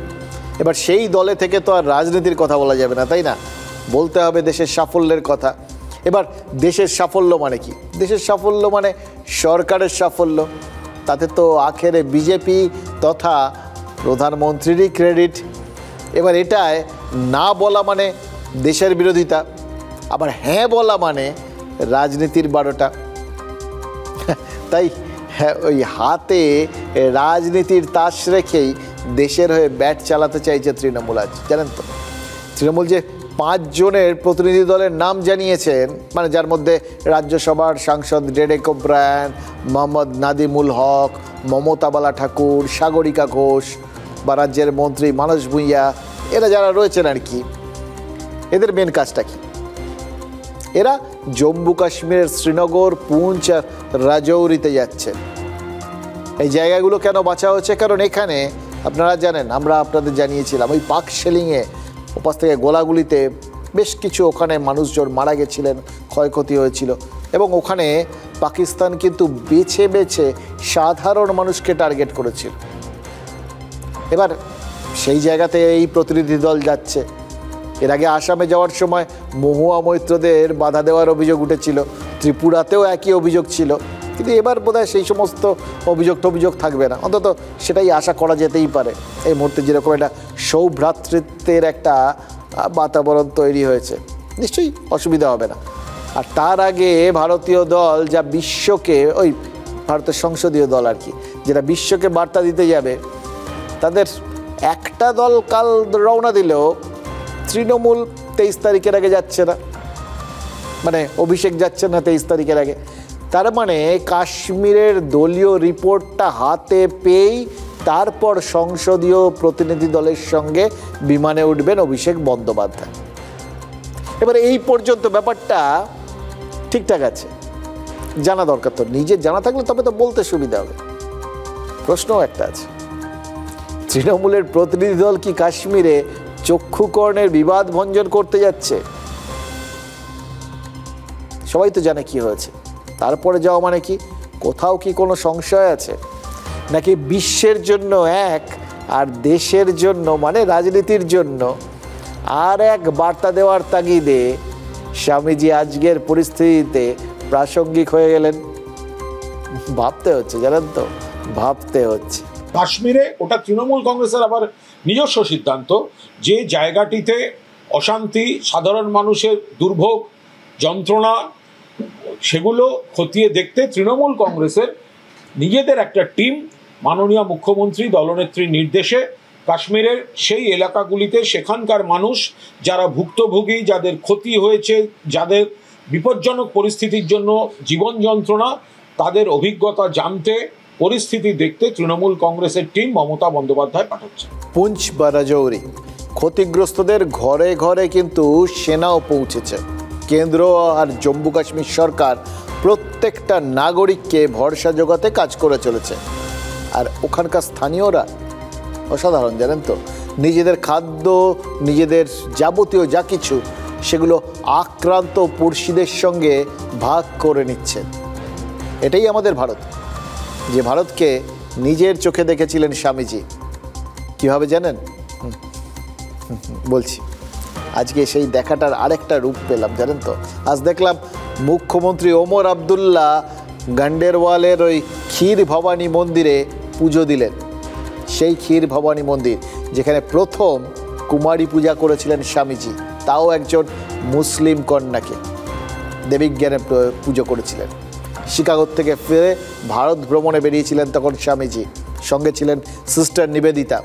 এবার সেই দলে থেকে তো আর রাজনীতির কথা বলা যাবে না, তাই না? বলতে হবে দেশের সাফল্যের কথা। এবার দেশের সাফল্য মানে কি? দেশের সাফল্য মানে সরকারের সাফল্য। তাতে তো আখেরে বিজেপি তথা প্রধানমন্ত্রীরই ক্রেডিট। এবার এটায় না বলা মানে দেশের বিরোধিতা, আবার হ্যাঁ বলা মানে রাজনীতির 12টা। তাই হ্যাঁ, ওই হাতে রাজনীতির তাস রেখেই দেশের হয়ে ব্যাট চালাতে চাইছে তৃণমূল। আজ জানেন তো, তৃণমূল যে 5 জনের প্রতিনিধি দলের নাম জানিয়েছেন, মানে যার মধ্যে রাজ্যসভার সাংসদ ডেরেক ওব্রায়ান, মোহাম্মদ নাদিমুল হক, মমতা বালা ঠাকুর, সাগরিকা ঘোষ বা রাজ্যের মন্ত্রী মানস ভূঁইয়া, এরা যারা রয়েছেন আর কি, এদের মেন কাজটা কি? এরা জম্মু কাশ্মীরের শ্রীনগর, পুঞ্চ আর রাজৌরিতে যাচ্ছে। এই জায়গাগুলো কেন বাঁচা হচ্ছে? কারণ এখানে আপনারা জানেন, আমরা আপনাদের জানিয়েছিলাম, ওই পাক শেলিংয়ে ওপাশ থেকে গোলাগুলিতে বেশ কিছু ওখানে মানুষজন মারা গেছিলেন, ক্ষয়ক্ষতি হয়েছিল, এবং ওখানে পাকিস্তান কিন্তু বেছে বেছে সাধারণ মানুষকে টার্গেট করেছিল। এবার সেই জায়গাতে এই প্রতিনিধি দল যাচ্ছে। এর আগে আসামে যাওয়ার সময় মহুয়া মৈত্রদের বাধা দেওয়ার অভিযোগ উঠেছিল, ত্রিপুরাতেও একই অভিযোগ ছিল, কিন্তু এবার বোধহয় সেই সমস্ত অভিযোগ থাকবে না, অন্তত সেটাই আশা করা যেতেই পারে। এই মুহূর্তে যেরকম একটা সৌভ্রাতৃত্বের একটা বাতাবরণ তৈরি হয়েছে, নিশ্চয়ই অসুবিধা হবে না। আর তার আগে ভারতীয় দল যা বিশ্বকে, ওই ভারতের সংসদীয় দল আর কি, যেটা বিশ্বকে বার্তা দিতে যাবে, তাদের একটা দল কাল রওনা দিলেও তৃণমূল 23 তারিখের আগে যাচ্ছে না, মানে অভিষেক যাচ্ছে না 23 তারিখের আগে। তার মানে কাশ্মীরের দলীয় রিপোর্টটা হাতে পেয়েই তারপর সংসদীয় প্রতিনিধি দলের সঙ্গে বিমানে উঠবেন অভিষেক বন্দ্যোপাধ্যায়। এবার এই পর্যন্ত ব্যাপারটা ঠিকঠাক আছে, জানা দরকার। তো নিজের জানা থাকলে তবে তো বলতে সুবিধা হবে। প্রশ্নও একটা আছে, তৃণমূলের প্রতিনিধি দল কি কাশ্মীরে চক্ষুকর্ণের বিবাদ ভঞ্জন করতে যাচ্ছে? সবাই তো জানে কি হয়েছে, তারপরে যাওয়া মানে কি? কোথাও কি কোনো সংশয় আছে নাকি বিশ্বের জন্য এক আর দেশের জন্য মানে রাজনীতির জন্য আর এক বার্তা দেওয়ার তাগিদে স্বামীজি আজকের পরিস্থিতিতে প্রাসঙ্গিক হয়ে গেলেন? ভাবতে হচ্ছে, জানেন তো, ভাবতে হচ্ছে।
কাশ্মীরে ওটা তৃণমূল কংগ্রেসের আবার নিজস্ব সিদ্ধান্ত, যে জায়গাটিতে অশান্তি, সাধারণ মানুষের দুর্ভোগ, যন্ত্রণা, সেগুলো খতিয়ে দেখতে তৃণমূল কংগ্রেসের নিজেদের একটা টিম মাননীয় মুখ্যমন্ত্রী দলনেত্রীর নির্দেশে কাশ্মীরের সেই এলাকাগুলিতে সেখানকার মানুষ যারা ভুক্তভোগী, যাদের ক্ষতি হয়েছে, যাদের বিপজ্জনক পরিস্থিতির জন্য জীবন যন্ত্রণা, তাদের অভিজ্ঞতা জানতে, পরিস্থিতি দেখতে তৃণমূল কংগ্রেসের টিম মমতা বন্দ্যোপাধ্যায় পাঠাচ্ছে।
পুঞ্চ বা রাজৌরি ক্ষতিগ্রস্তদের ঘরে ঘরে কিন্তু সেনাও পৌঁছেছে। কেন্দ্র আর জম্মু কাশ্মীর সরকার প্রত্যেকটা নাগরিককে ভরসা জোগাতে কাজ করে চলেছে। আর ওখানকার স্থানীয়রা অসাধারণ, জানেন তো, নিজেদের খাদ্য, নিজেদের যাবতীয় যা কিছু সেগুলো আক্রান্ত পড়শিদের সঙ্গে ভাগ করে নিচ্ছেন। এটাই আমাদের ভারত, যে ভারতকে নিজের চোখে দেখেছিলেন স্বামীজি। কীভাবে জানেন? বলছি, আজকে সেই দেখাটার আরেকটা রূপ পেলাম, জানেন তো। আজ দেখলাম মুখ্যমন্ত্রী ওমর আবদুল্লাহ গান্ডেরওয়ালের ওই ক্ষীর ভবানী মন্দিরে পুজো দিলেন। সেই ক্ষীর ভবানী মন্দির যেখানে প্রথম কুমারী পূজা করেছিলেন স্বামীজি, তাও একজন মুসলিম কন্যাকে দেবীজ্ঞানে পুজো করেছিলেন। শিকাগো থেকে ফিরে ভারত ভ্রমণে বেরিয়েছিলেন তখন স্বামীজি, সঙ্গে ছিলেন সিস্টার নিবেদিতা।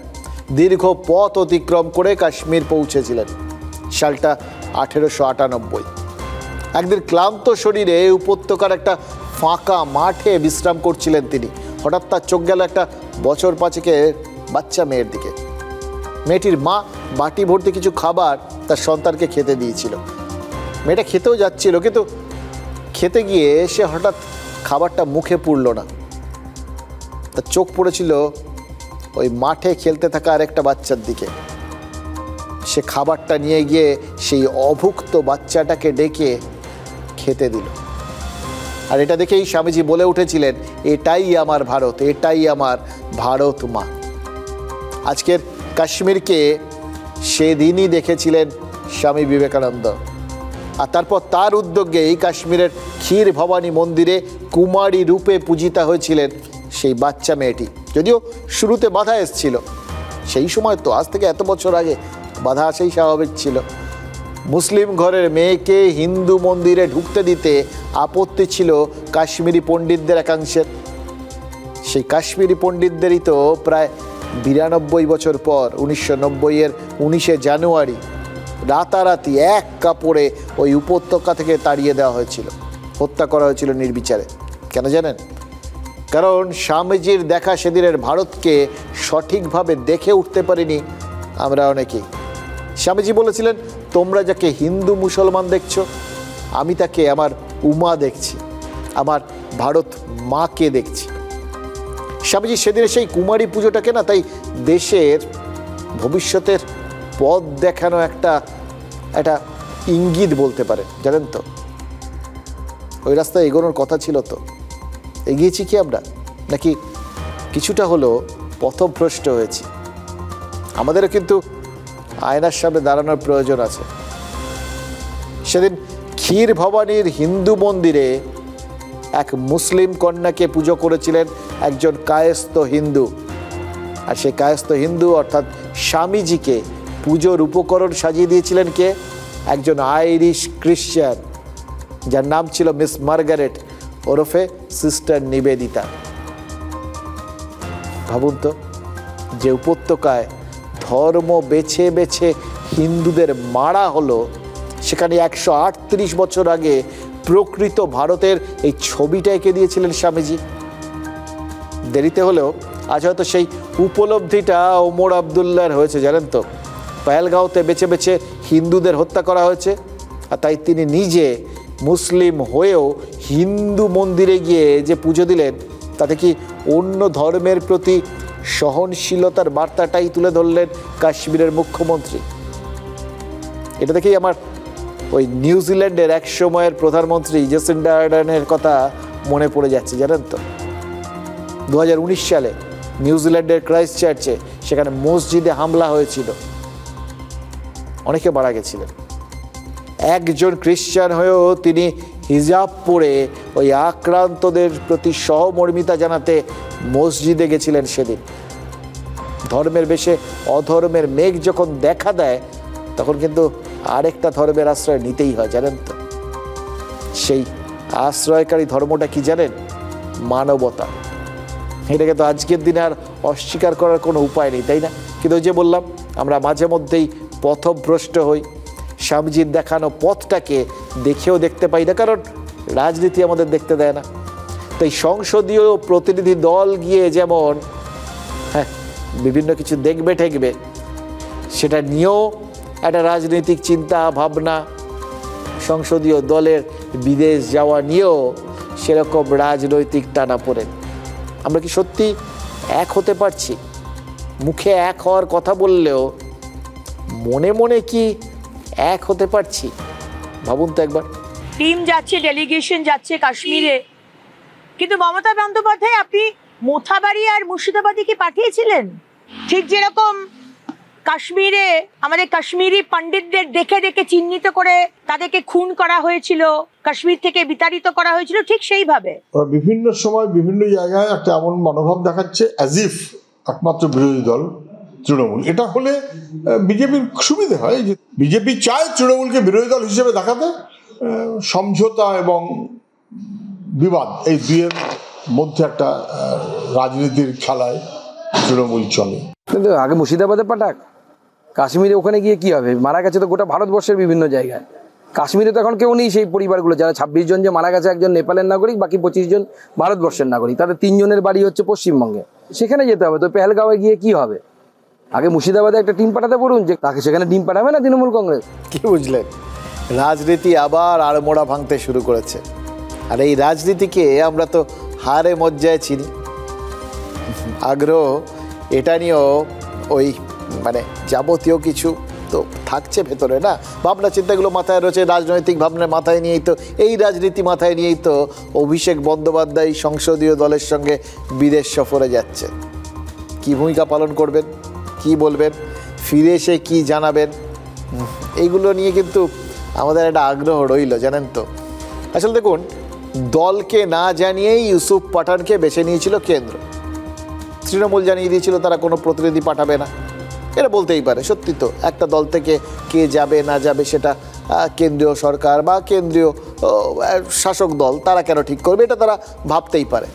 দীর্ঘ পথ অতিক্রম করে কাশ্মীর পৌঁছেছিলেন। সালটা 1898। একদিন ক্লান্ত শরীরে উপত্যকার একটা ফাঁকা মাঠে বিশ্রাম করছিলেন তিনি। হঠাৎ তার চোখ গেল একটা বছর 5 বাচ্চা মেয়ের দিকে। মেয়েটির মা বাটি ভর্তি কিছু খাবার তার সন্তানকে খেতে দিয়েছিল। মেয়েটা খেতেও যাচ্ছিল, কিন্তু খেতে গিয়ে সে হঠাৎ খাবারটা মুখে পুরল না। তার চোখ পড়েছিল ওই মাঠে খেলতে থাকা আরেকটা বাচ্চার দিকে। সে খাবারটা নিয়ে গিয়ে সেই অভুক্ত বাচ্চাটাকে ডেকে খেতে দিল। আর এটা দেখেই স্বামীজি বলে উঠেছিলেন, এটাই আমার ভারত, এটাই আমার ভারত মা। আজকের কাশ্মীরকে সেদিনই দেখেছিলেন স্বামী বিবেকানন্দ। আর তারপর তার উদ্যোগে এই কাশ্মীরের ক্ষীর ভবানী মন্দিরে কুমারী রূপে পূজিতা হয়েছিলেন সেই বাচ্চা মেয়েটি। যদিও শুরুতে বাধা এসেছিল, সেই সময় তো, আজ থেকে এত বছর আগে বাধা আসাই স্বাভাবিক ছিল। মুসলিম ঘরের মেয়েকে হিন্দু মন্দিরে ঢুকতে দিতে আপত্তি ছিল কাশ্মীরি পণ্ডিতদের একাংশের। সেই কাশ্মীরি পণ্ডিতদেরই তো প্রায় 92 বছর পর 1990-এর 19শে জানুয়ারি রাতারাতি এক কাপড়ে ওই উপত্যকা থেকে তাড়িয়ে দেওয়া হয়েছিল, হত্যা করা হয়েছিল নির্বিচারে। কেন জানেন? কারণ স্বামীজির দেখা সেদিনের ভারতকে সঠিকভাবে দেখে উঠতে পারিনি আমরা অনেকেই। স্বামীজি বলেছিলেন, তোমরা যাকে হিন্দু মুসলমান দেখছো, আমি তাকে আমার উমা দেখছি, আমার ভারত মাকে দেখছি। স্বামীজি সেদিনের সেই কুমারী পুজোটাকে না তাই দেশের ভবিষ্যতের পথ দেখানো একটা ইঙ্গিত বলতে পারে, জানেন তো। ওই রাস্তায় এগোনোর কথা ছিল, তো এগিয়েছি কি আমরা, নাকি কিছুটা হলো পথভ্রষ্ট হয়েছি? আমাদেরও কিন্তু আয়নার সামনে দাঁড়ানোর প্রয়োজন আছে। সেদিন ক্ষীর ভবানীর হিন্দু মন্দিরে এক মুসলিম কন্যাকে পুজো করেছিলেন একজন কায়স্থ হিন্দু। আর সেই কায়স্থ হিন্দু অর্থাৎ স্বামীজিকে পুজোর উপকরণ সাজিয়ে দিয়েছিলেন কে? একজন আইরিশ খ্রিশ্চান, যার নাম ছিল মিস মার্গারেট ওরফে সিস্টার নিবেদিতা। ভাবুন তো, যে উপত্যকায় ধর্ম বেছে বেছে হিন্দুদের মারা হলো, সেখানে 138 বছর আগে প্রকৃত ভারতের এই ছবিটা এঁকে দিয়েছিলেন স্বামীজি। দেরিতে হলেও আজ হয়তো সেই উপলব্ধিটা ওমর আবদুল্লাহর হয়েছে, জানেন তো। পেহেলগাঁওতে বেছে বেছে হিন্দুদের হত্যা করা হয়েছে, আর তাই তিনি নিজে মুসলিম হয়েও হিন্দু মন্দিরে গিয়ে যে পুজো দিলেন, তাতে কি অন্য ধর্মের প্রতি সহনশীলতার বার্তাটাই তুলে ধরলেন কাশ্মীরের মুখ্যমন্ত্রী। এটা দেখেই আমার ওই নিউজিল্যান্ডের এক সময়ের প্রধানমন্ত্রী জেসিন্ডা আর্ডার্নের কথা মনে পড়ে যাচ্ছে, জানেন তো। 2019 সালে নিউজিল্যান্ডের ক্রাইস্ট চার্চে সেখানে মসজিদে হামলা হয়েছিল, অনেকে মারা গেছিলেন। একজন খ্রিস্টান হয়েও তিনি হিজাব পরে ওই আক্রান্তদের প্রতি সহমর্মিতা জানাতে মসজিদে গেছিলেন সেদিন। ধর্মের বেশে অধর্মের মেঘ যখন দেখা দেয়, তখন কিন্তু আরেকটা ধর্মের আশ্রয় নিতেই হয়, জানেন তো। সেই আশ্রয়কারী ধর্মটা কি জানেন? মানবতা। এটাকে তো আজকের দিনে আর অস্বীকার করার কোনো উপায় নেই, তাই না? কিন্তু ওই যে বললাম, আমরা মাঝে মধ্যেই পথভ্রষ্ট হই, স্বামীজির দেখানো পথটাকে দেখেও দেখতে পাই না, কারণ রাজনীতি আমাদের দেখতে দেয় না। তাই সংসদীয় প্রতিনিধি দল গিয়ে যেমন বিভিন্ন কিছু দেখবে ঠেকবে, সেটা নিয়েও একটা রাজনৈতিক চিন্তা ভাবনা, সংসদীয় দলের বিদেশ যাওয়া নিয়েও সেরকম রাজনৈতিক টানাপোড়েন। আমরা কি সত্যি এক হতে পারছি? মুখে এক হওয়ার কথা বললেও মনে মনে কি এক হতে পারছি? ভাবুন তো একবার।
টিম যাচ্ছে, ডেলিগেশন যাচ্ছে কাশ্মীরে, কিন্তু মমতা বন্দ্যোপাধ্যায় আপনি মোথাবাড়ি আর মুর্শিদাবাদে কি পাঠিয়েছিলেন? ঠিক যেরকম কাশ্মীরে আমাদের কাশ্মীরি পণ্ডিতদের দেখে দেখে চিহ্নিত করে তাদেরকে খুন করা হয়েছিল, কাশ্মীর থেকে বিতাড়িত করা হয়েছিল, ঠিক সেইভাবে
বিভিন্ন সময় বিভিন্ন জায়গায় একটা এমন মনোভাব দেখাচ্ছে অ্যাজ ইফ একমাত্র বিরোধী দল তৃণমূল। এটা হলে বিজেপির সুবিধে হয়, যে বিজেপি চায় তৃণমূলকে বিরোধী দল হিসেবে দেখাতে। সমঝোতা এবং বিবাদ এই দুইয়ের মধ্যে একটা রাজনীতির খেলায় তৃণমূল চলে।
কিন্তু আগে মুর্শিদাবাদে পাঠাক, কাশ্মীরে ওখানে গিয়ে কি হবে? মারা গেছে তো গোটা ভারতবর্ষের বিভিন্ন জায়গায়। কাশ্মীরে তো এখন কেউ নেই সেই পরিবারগুলো, যারা 26 জন যে মারা গেছে, একজন নেপালের নাগরিক, বাকি 25 জন ভারতবর্ষের নাগরিক, তাদের 3 জনের বাড়ি হচ্ছে পশ্চিমবঙ্গে। সেখানে যেতে হবে। তো পেহেলগাঁওয়ে গিয়ে কি হবে? আগে মুর্শিদাবাদে একটা টিম পাঠাতে বলুন, যে তাকে সেখানে টিম পাঠাবে না তৃণমূল কংগ্রেস।
কি বুঝলেন? রাজনীতি আবার আড়মোড়া ভাঙতে শুরু করেছে, আর এই রাজনীতিকে আমরা তো হারে মজ্জায় চিনি। আগ্রহ এটা নিয়েও ওই যাবতীয় কিছু তো থাকছে ভেতরে, না? ভাবনা চিন্তাগুলো মাথায় রয়েছে, রাজনৈতিক ভাবনা মাথায় নিয়েই তো, এই রাজনীতি মাথায় নিয়েই তো অভিষেক বন্দ্যোপাধ্যায় সংসদীয় দলের সঙ্গে বিদেশ সফরে যাচ্ছে। কি ভূমিকা পালন করবেন, কি বলবেন, ফিরে এসে কি জানাবেন, এইগুলো নিয়ে কিন্তু আমাদের একটা আগ্রহ রইল, জানেন তো। আসলে দেখুন, দলকে না জানিয়েই ইউসুফ পাঠানকে বেছে নিয়েছিল কেন্দ্র। তৃণমূল জানিয়ে দিয়েছিল তারা কোনো প্রতিনিধি পাঠাবে না। এটা বলতেই পারে, সত্যি তো, একটা দল থেকে কে যাবে না যাবে সেটা কেন্দ্রীয় সরকার বা কেন্দ্রীয় শাসক দল তারা কেন ঠিক করবে, এটা তারা ভাবতেই পারে।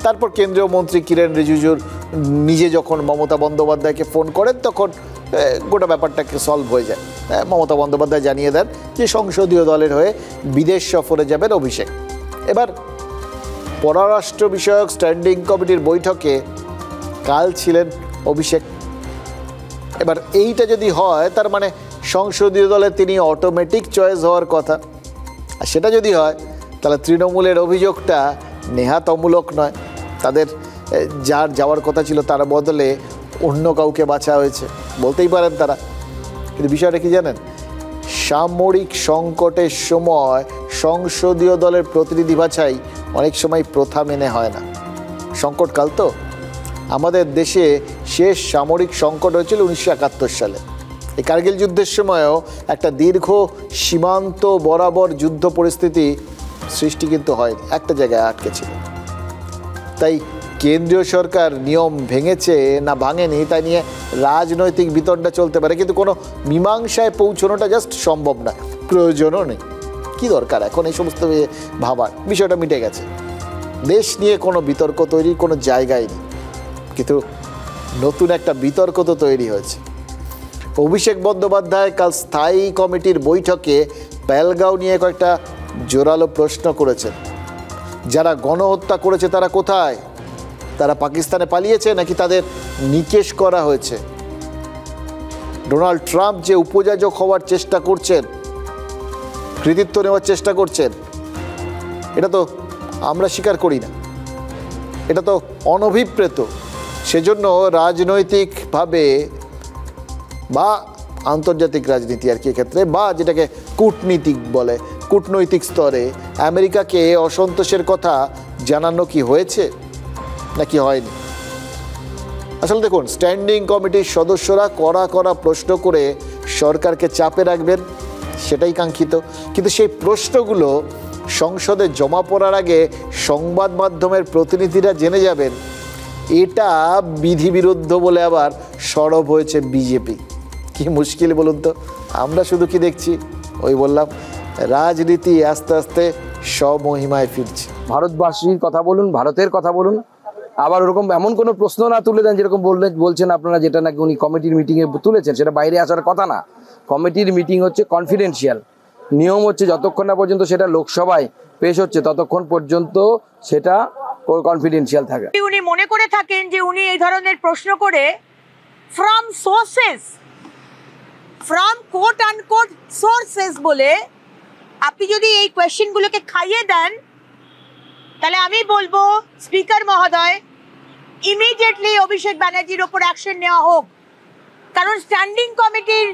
তারপর কেন্দ্রীয় মন্ত্রী কিরেন রিজিজুর নিজে যখন মমতা বন্দ্যোপাধ্যায়কে ফোন করেন, তখন গোটা ব্যাপারটাকে সলভ হয়ে যায়। মমতা বন্দ্যোপাধ্যায় জানিয়ে দেন যে সংসদীয় দলের হয়ে বিদেশ সফরে যাবেন অভিষেক। এবার পররাষ্ট্র বিষয়ক স্ট্যান্ডিং কমিটির বৈঠকে কাল ছিলেন অভিষেক। এবার এইটা যদি হয়, তার মানে সংসদীয় দলে তিনি অটোমেটিক চয়েস হওয়ার কথা। আর সেটা যদি হয়, তাহলে তৃণমূলের অভিযোগটা নেহাত অমূলক নয়। তাদের যার যাওয়ার কথা ছিল তার বদলে অন্য কাউকে বাছা হয়েছে, বলতেই পারেন তারা। কিন্তু বিষয়টা কি জানেন? সামরিক সংকটের সময় সংসদীয় দলের প্রতিনিধি বাছাই অনেক সময় প্রথা মেনে হয় না। সংকটকাল তো, আমাদের দেশে শেষ সামরিক সংকট হয়েছিল 1971 সালে। এই কার্গিল যুদ্ধের সময়ও একটা দীর্ঘ সীমান্ত বরাবর যুদ্ধ পরিস্থিতি সৃষ্টি কিন্তু হয়নি, একটা জায়গায় আটকে ছিল। তাই কেন্দ্রীয় সরকার নিয়ম ভেঙেছে না ভাঙেনি তা নিয়ে রাজনৈতিক বিতণ্ডা চলতে পারে, কিন্তু কোনো মীমাংসায় পৌঁছানোটা জাস্ট সম্ভব না, প্রয়োজনও নেই। কি দরকার এখন এই সমস্ত ভাবার? বিষয়টা মিটে গেছে, দেশ নিয়ে কোনো বিতর্ক তৈরির কোনো জায়গাই নেই। কিন্তু নতুন একটা বিতর্ক তো তৈরি হয়েছে। অভিষেক বন্দ্যোপাধ্যায় কাল স্থায়ী কমিটির বৈঠকে পেহেলগাঁও নিয়ে কয়েকটা জোরালো প্রশ্ন করেছেন। যারা গণহত্যা করেছে তারা কোথায়? তারা পাকিস্তানে পালিয়েছে নাকি তাদের নিকেশ করা হয়েছে? ডোনাল্ড ট্রাম্প যে উপযাজক হওয়ার চেষ্টা করছেন, কৃতিত্ব নেওয়ার চেষ্টা করছেন, এটা তো আমরা স্বীকার করি না, এটা তো অনভিপ্রেত। সেজন্য রাজনৈতিকভাবে বা আন্তর্জাতিক রাজনীতি আর কি ক্ষেত্রে, বা যেটাকে কূটনীতিক বলে, কূটনৈতিক স্তরে আমেরিকাকে অসন্তোষের কথা জানানো কি হয়েছে নাকি হয়নি? আসলে দেখুন, স্ট্যান্ডিং কমিটির সদস্যরা কড়া প্রশ্ন করে সরকারকে চাপে রাখবেন, সেটাই কাঙ্ক্ষিত। কিন্তু সেই প্রশ্নগুলো সংসদে জমা পড়ার আগে সংবাদ মাধ্যমের প্রতিনিধিরা জেনে যাবেন, এটা বিধিবিরুদ্ধ বলে আবার সরব হয়েছে বিজেপি। কি মুশকিল বলুন তো। আমরা শুধু কি দেখছি, ওই বললাম, রাজনীতি আস্তে আস্তে স্বমহিমায় ফিরছে।
ভারতবাসীর কথা বলুন, ভারতের কথা বলুন, আবার ওরকম এমন কোনো প্রশ্ন না তুলে দেন যেরকম বলছেন আপনারা, যেটা নাকি উনি কমিটির মিটিংয়ে তুলেছেন, সেটা বাইরে আসার কথা না। কমিটির মিটিং হচ্ছে কনফিডেন্সিয়াল, নিয়ম হচ্ছে যতক্ষণ না পর্যন্ত সেটা লোকসভায় পেশ হচ্ছে ততক্ষণ পর্যন্ত সেটা কনফিডেন্সিয়াল থাকে।
উনি মনে করে থাকেন যে উনি এই ধরনের প্রশ্ন করে from sources, from coat unquote sources বলে আপনি যদি এই কোয়েশ্চেনগুলোকে খাইয়ে দেন, তাহলে আমি বলবো স্পিকার মহোদয়, ইমিডিয়েটলি অভিষেক ব্যানার্জির ওপর অ্যাকশন নেওয়া হোক। কারণ স্ট্যান্ডিং কমিটির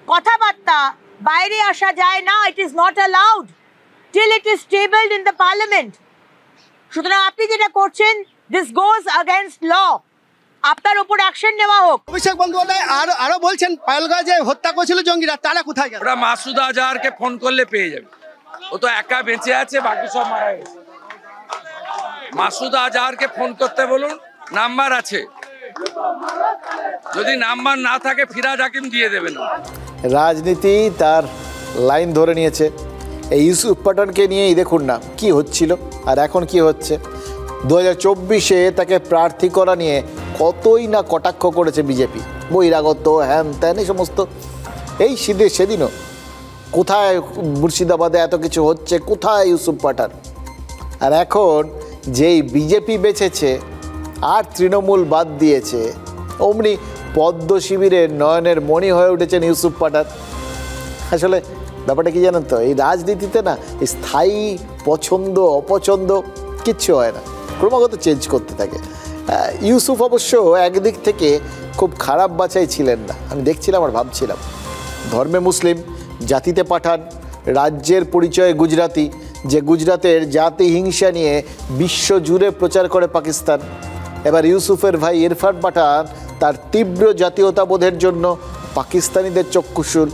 কথাবার্তা বাইরে আসা যায় না, it is not allowed till it is tabled in the parliament. সুতরাং আপনি যেটা করছেন, দিস গোজ अगेंस्ट ল, আপনার উপর অ্যাকশন নেওয়া হোক।
অভিষেক বন্দ্যোপাধ্যায় আরো বলছেন পায়েলগাঁওয়ে হত্যা করেছিল জঙ্গিরা, তারা কোথায় গেল?
ওরা মাসুদ আজহারকে ফোন করলে পেয়ে যাবে, ও তো একা বেঁচে আছে, বাকি সব মারা গেছে। মাসুদ আজহারকে ফোন করতে বলুন, নাম্বার আছে, যদি নাম্বার না থাকে ফিরাজ হাকিম দিয়ে দেবেন।
রাজনীতি তার লাইন ধরে নিয়েছে। এই ইউসুফ পাঠানকে নিয়েই দেখুন না কি হচ্ছিল আর এখন কি হচ্ছে। 2024-এ তাকে প্রার্থী করা নিয়ে কতই না কটাক্ষ করেছে বিজেপি, বহিরাগত, হ্যান ত্যান, এই সমস্ত। এই সেদিনও কোথায় মুর্শিদাবাদে এত কিছু হচ্ছে, কোথায় ইউসুফ পাঠান। আর এখন যেই বিজেপি বেঁচেছে আর তৃণমূল বাদ দিয়েছে, অমনি পদ্ম শিবিরের নয়নের মণি হয়ে উঠেছেন ইউসুফ পাঠান। আসলে ব্যাপারটা কি জানেন তো, এই রাজনীতিতে না স্থায়ী পছন্দ অপছন্দ কিচ্ছু হয় না, ক্রমাগত চেঞ্জ করতে থাকে। ইউসুফ অবশ্য একদিক থেকে খুব খারাপ বাছাই ছিলেন না। আমি দেখছিলাম আর ভাবছিলাম, ধর্মে মুসলিম, জাতিতে পাঠান, রাজ্যের পরিচয়ে গুজরাতি, যে গুজরাতের জাতি হিংসা নিয়ে বিশ্বজুড়ে প্রচার করে পাকিস্তান। এবার ইউসুফের ভাই ইরফান পাঠান তার তীব্র জাতীয়তাবোধের জন্য পাকিস্তানিদের চক্ষুশূল।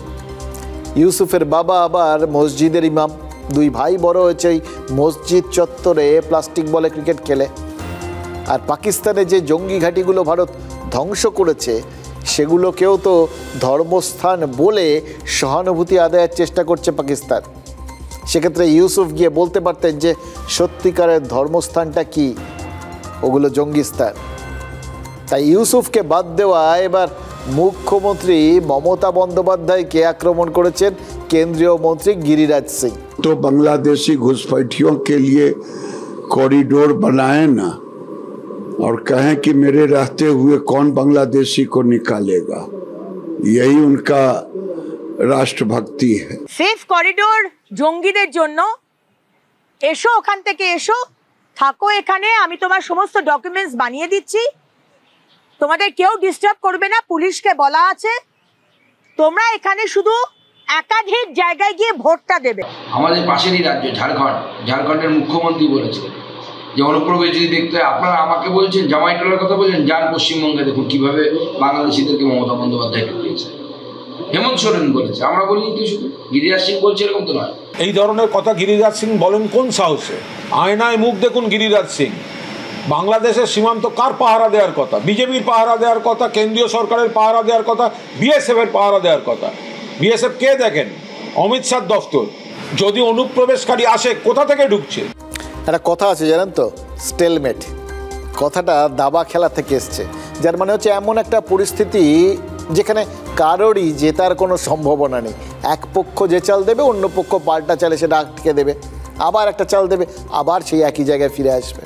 ইউসুফের বাবা আবার মসজিদের ইমাম, দুই ভাই বড় হয়েছে এই মসজিদ চত্বরে প্লাস্টিক বলে ক্রিকেট খেলে। আর পাকিস্তানে যে জঙ্গি ঘাঁটিগুলো ভারত ধ্বংস করেছে, সেগুলোকেও তো ধর্মস্থান বলে সহানুভূতি আদায়ের চেষ্টা করছে পাকিস্তান। সেক্ষেত্রে ইউসুফ গিয়ে বলতে পারতেন যে সত্যিকারের ধর্মস্থানটা কি, ওগুলো জঙ্গিস্তান। তাই ইউসুফকে বাদ দেওয়া এবার মুখ্যমন্ত্রী মমতা বন্দ্যোপাধ্যায়কে আক্রমণ করেছেন কেন্দ্রীয় মন্ত্রী গিরিরাজ সিং।
तो बांग्लादेशी घुसपैठियों के लिए कॉरिडोर बनाए ना और कहें कि मेरे रहते हुए कौन बांग्लादेशी को निकालेगा, यही उनका राष्ट्रभक्ति है।
সেফ করিডোর জঙ্গিদের জন্য, এসো ওখান থেকে, এসো থাকো এখানে, আমি তোমার সমস্ত ডকুমেন্টস বানিয়ে দিচ্ছি, তোমাদের কেউ ডিস্টার্ব করবে না, পুলিশকে বলা আছে, তোমরা এখানে শুধু একাধিক জায়গায় গিয়ে ভোটটা দেবে।
আমাদের পাশেরই রাজ্য ঝাড়খণ্ড, ঝাড়খণ্ডের মুখ্যমন্ত্রী বলেছে যে অনুপ্রবেশ যদি দেখতে হয়, আপনারা আমাকে বলছেন জামাইটোলার কথা বলছেন, যান পশ্চিমবঙ্গে দেখুন কিভাবে বাংলাদেশিদেরকে মমতা বন্দ্যোপাধ্যায় ঢুকিয়েছে। হেমন্ত সোরেন বলেছে, আমরা বলিনি তো, শুধু গিরিরাজ সিং বলছে, এরকম তো নয়।
এই ধরনের কথা গিরিরাজ সিং বলেন কোন সাহসে? আয়নায় মুখ দেখুন গিরিরাজ সিং। বাংলাদেশের সীমান্ত কার পাহারা দেওয়ার কথা? বিজেপির পাহারা দেওয়ার কথা, কেন্দ্রীয় সরকারের পাহারা দেওয়ার কথা, বিএসএফ এর পাহারা দেওয়ার কথা। বিএসএফ কে দেখেন? অমিত শাহ দফতর। যদি অনুপ্রবেশকারী আসে, কোথা থেকে ঢুকছে?
একটা কথা আছে জানেন তো, স্টেলমেট, কথাটা দাবা খেলা থেকে এসছে, যার মানে হচ্ছে এমন একটা পরিস্থিতি যেখানে কারোরই জেতার কোনো সম্ভাবনা নেই। এক পক্ষ যে চাল দেবে, অন্য পক্ষ পাল্টা চালে সেটা আটকে দেবে, আবার একটা চাল দেবে, আবার সেই একই জায়গায় ফিরে আসবে।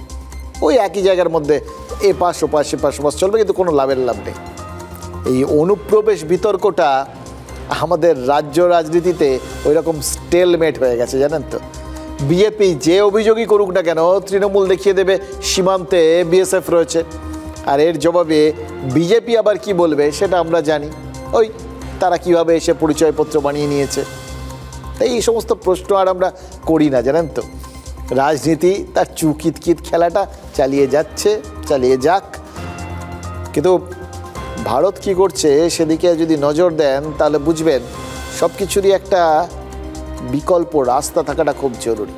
ওই একই জায়গার মধ্যে এপাশ ওপাশ চলবে, কিন্তু কোনো লাভ নেই। এই অনুপ্রবেশ বিতর্কটা আমাদের রাজ্য রাজনীতিতে ওই রকম স্টেলমেট হয়ে গেছে, জানেন তো। বিজেপি যে অভিযোগই করুক না কেন, তৃণমূল দেখিয়ে দেবে সীমান্তে বিএসএফ রয়েছে, আর এর জবাবে বিজেপি আবার কি বলবে সেটা আমরা জানি। ওই তারা কিভাবে এসে পরিচয়পত্র বানিয়ে নিয়েছে। তাই এই সমস্ত প্রশ্ন আর আমরা করি না, জানেন তো। রাজনীতি তার চুকিতকিত খেলাটা চালিয়ে যাক। কিন্তু ভারত কি করছে সেদিকে যদি নজর দেন তাহলে বুঝবেন সব কিছুরই একটা বিকল্প রাস্তা থাকাটা খুব জরুরি।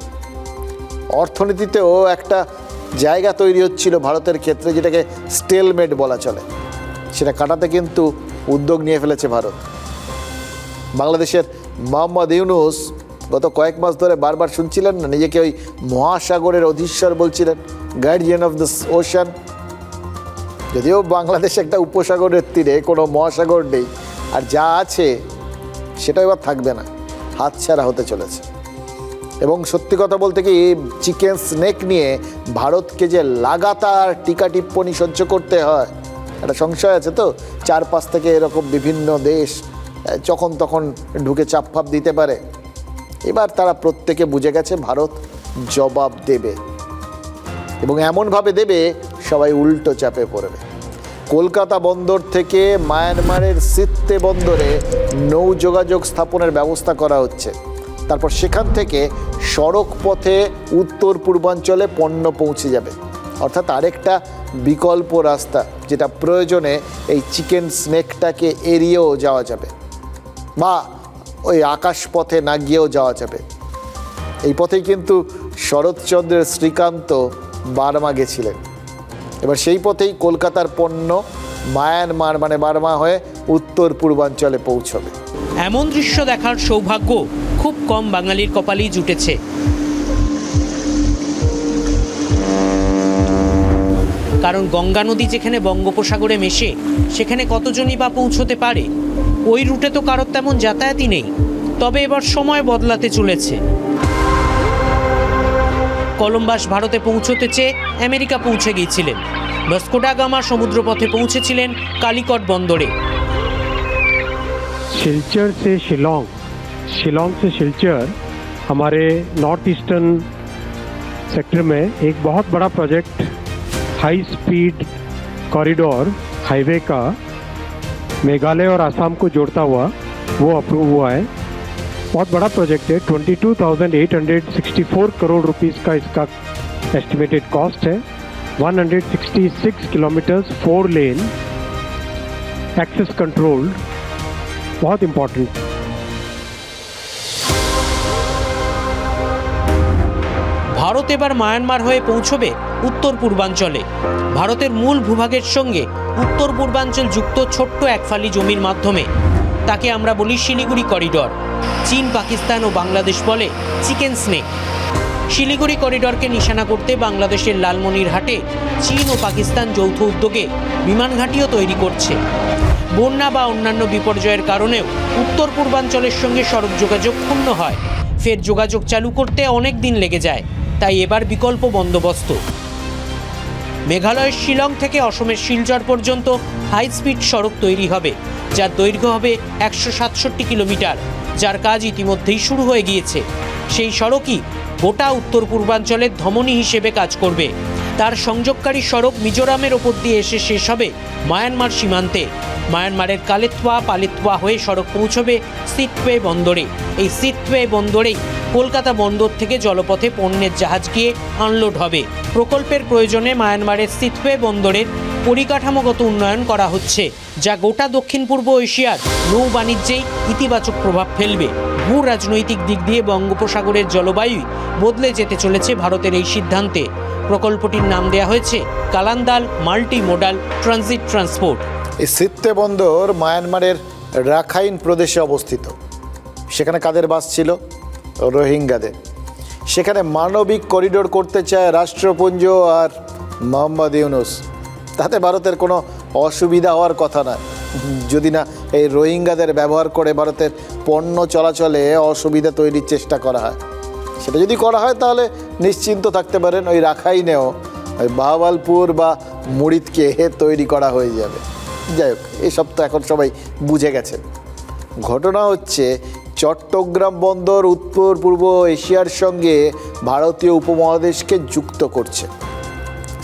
অর্থনীতিতেও একটা জায়গা তৈরি হচ্ছিল ভারতের ক্ষেত্রে, যেটাকে স্টেলমেট বলা চলে, সেটা কাটাতে কিন্তু উদ্যোগ নিয়ে ফেলেছে ভারত। বাংলাদেশের মোহাম্মদ ইউনূস গত কয়েক মাস ধরে বারবার শুনছিলেন না, নিজেকে ওই মহাসাগরের অধীশ্বর বলছিলেন, গার্ডিয়ান অফ দ্য ওশান। যদিও বাংলাদেশ একটা উপসাগরের তীরে, কোনো মহাসাগর নেই, আর যা আছে সেটা এবার থাকবে না, হাতছাড়া হতে চলেছে। এবং সত্যি কথা বলতে কি, চিকেন স্নেক নিয়ে ভারতকে যে লাগাতার টিকা টিপ্পণী সহ্য করতে হয়, একটা সংশয় আছে তো। 4-5 থেকে এরকম বিভিন্ন দেশ যখন তখন ঢুকে চাপফাপ দিতে পারে। এবার তারা প্রত্যেকে বুঝে গেছে ভারত জবাব দেবে, এবং এমনভাবে দেবে সবাই উল্টো চাপে পড়বে। কলকাতা বন্দর থেকে মায়ানমারের সিত্তে বন্দরে নৌ যোগাযোগ স্থাপনের ব্যবস্থা করা হচ্ছে। তারপর সেখান থেকে সড়ক পথে উত্তর পূর্বাঞ্চলে পণ্য পৌঁছে যাবে, অর্থাৎ আরেকটা বিকল্প রাস্তা, যেটা প্রয়োজনে এই চিকেন স্নেকটাকে এড়িয়েও যাওয়া যাবে, বা ওই আকাশ পথে না গিয়েও যাওয়া যাবে। এই পথেই কিন্তু শরৎচন্দ্রের শ্রীকান্ত বার্মা গেছিলেন। এবার সেই পথেই কলকাতার পণ্য মায়ানমার মানে বার্মা হয়ে উত্তর পূর্বাঞ্চলে পৌঁছবে।
এমন দৃশ্য দেখার সৌভাগ্য খুব কম বাঙালির কপালেই জুটেছে। কারণ গঙ্গা নদী যেখানে বঙ্গোপসাগরে মেশে, সেখানে কতজনই বা পৌঁছতে পারে? ওই রুটে তো কারোর তেমন যাতায়াতই নেই। তবে এবার সময় বদলাতে চলেছে। কলম্বাস ভারতে পৌঁছতে চেয়ে আমেরিকা পৌঁছে গিয়েছিলেন। ভাস্কো ডা গামা সমুদ্রপথে পৌঁছেছিলেন কালিকট বন্দরে।
सिलचर से शिलोंग, शिलोंग से सिलचर हमारे नॉर्थ ईस्टर्न सेक्टर में एक बहुत बड़ा project high speed corridor highway का मेघालय और आसाम को जोड़ता हुआ वो अप्रूव हुआ है। बहुत बड़ा प्रोजेक्ट है। 22,864 करोड़ रुपीस का इसका एस्टिमेटेड कॉस्ट है। 166 किलोमीटर्स 4 लेन एक्सेस कंट्रोल्ड, बहुत इम्पोर्टेंट।
ভারত এবার মায়ানমার হয়ে পৌঁছবে উত্তর পূর্বাঞ্চলে। ভারতের মূল ভূভাগের সঙ্গে উত্তর পূর্বাঞ্চল যুক্ত ছোট্ট এক ফালি জমির মাধ্যমে। তাকে আমরা বলি শিলিগুড়ি করিডর। চীন, পাকিস্তান ও বাংলাদেশ বলে চিকেন স্নেক। শিলিগুড়ি করিডরকে নিশানা করতে বাংলাদেশের লালমনিরহাটে চীন ও পাকিস্তান যৌথ উদ্যোগে বিমান ঘাঁটিও তৈরি করছে। বন্যা বা অন্যান্য বিপর্যয়ের কারণেও উত্তর পূর্বাঞ্চলের সঙ্গে সড়ক যোগাযোগ ক্ষুণ্ণ হয়। ফের যোগাযোগ চালু করতে অনেক দিন লেগে যায়। তাই এবার বিকল্প বন্দোবস্ত। মেঘালয়ের শিলং থেকে অসমের শিলচর পর্যন্ত হাই স্পিড সড়ক তৈরি হবে, যার দৈর্ঘ্য হবে 167 কিলোমিটার, যার কাজ ইতিমধ্যেই শুরু হয়ে গিয়েছে। সেই সড়কই গোটা উত্তর পূর্বাঞ্চলের ধমনী হিসেবে কাজ করবে। তার সংযোগকারী সড়ক মিজোরামের ওপর দিয়ে এসে শেষ হবে মায়ানমার সীমান্তে। মায়ানমারের কালেতোয়া পালেতোয়া হয়ে সড়ক পৌঁছবে সিটওয়ে বন্দরে। এই সিটওয়ে বন্দরেই কলকাতা বন্দর থেকে জলপথে পণ্যের জাহাজ গিয়ে আনলোড হবে। প্রকল্পের প্রয়োজনে মায়ানমারের সিটওয়ে বন্দরের পরিকাঠামোগত উন্নয়ন করা হচ্ছে, যা গোটা দক্ষিণ পূর্ব এশিয়ার নৌ বাণিজ্যেই ইতিবাচক প্রভাব ফেলবে। ভূ রাজনৈতিক দিক দিয়ে বঙ্গোপসাগরের জলবায়ু বদলে যেতে চলেছে ভারতের এই সিদ্ধান্তে। প্রকল্পটির নাম দেওয়া হয়েছে কালান্দাল মাল্টি মোডাল ট্রানজিট ট্রান্সপোর্ট।
এই সিত্তে বন্দর মায়ানমারের রাখাইন প্রদেশে অবস্থিত। সেখানে কাদের বাস ছিল? রোহিঙ্গাদের। সেখানে মানবিক করিডোর করতে চায় রাষ্ট্রপুঞ্জ আর মোহাম্মদ ইউনূস। তাতে ভারতের কোনো অসুবিধা হওয়ার কথা নয়, যদি না এই রোহিঙ্গাদের ব্যবহার করে ভারতের পণ্য চলাচলে অসুবিধা তৈরির চেষ্টা করা হয়। সেটা যদি করা হয় তাহলে নিশ্চিন্ত থাকতে পারেন ওই রাখাইনেও ওই বাহাওয়ালপুর বা মুরিদকে তৈরি করা হয়ে যাবে। যাই হোক, এসব তো এখন সবাই বুঝে গেছেন। ঘটনা হচ্ছে চট্টগ্রাম বন্দর উত্তর পূর্ব এশিয়ার সঙ্গে ভারতীয় উপমহাদেশকে যুক্ত করছে।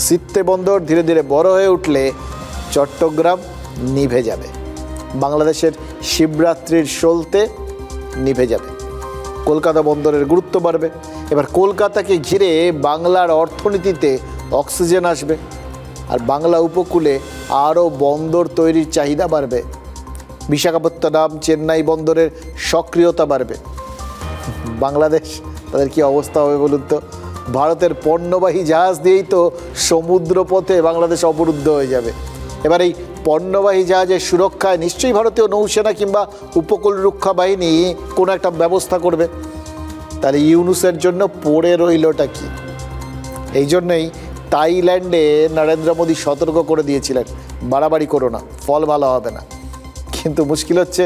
সিত্তে বন্দর ধীরে ধীরে বড় হয়ে উঠলে চট্টগ্রাম নিভে যাবে, বাংলাদেশের শিবরাত্রির সলতে নিভে যাবে, কলকাতা বন্দরের গুরুত্ব বাড়বে। এবার কলকাতাকে ঘিরে বাংলার অর্থনীতিতে অক্সিজেন আসবে, আর বাংলা উপকূলে আরও বন্দর তৈরির চাহিদা বাড়বে। বিশাখাপত্তনম চেন্নাই বন্দরের সক্রিয়তা বাড়বে। বাংলাদেশ তাদের কি অবস্থা হবে বলুন তো? ভারতের পণ্যবাহী জাহাজ দিয়েই তো সমুদ্রপথে বাংলাদেশ অবরুদ্ধ হয়ে যাবে। এবার এই পণ্যবাহী জাহাজের সুরক্ষায় নিশ্চয়ই ভারতীয় নৌসেনা কিংবা উপকূল রক্ষা বাহিনী কোনো একটা ব্যবস্থা করবে। তাহলে ইউনুসের জন্য পড়ে রইলটা কি? এই জন্যই থাইল্যান্ডে নরেন্দ্র মোদী সতর্ক করে দিয়েছিলেন, বাড়াবাড়ি করো না, ফল ভালো হবে না। কিন্তু মুশকিল হচ্ছে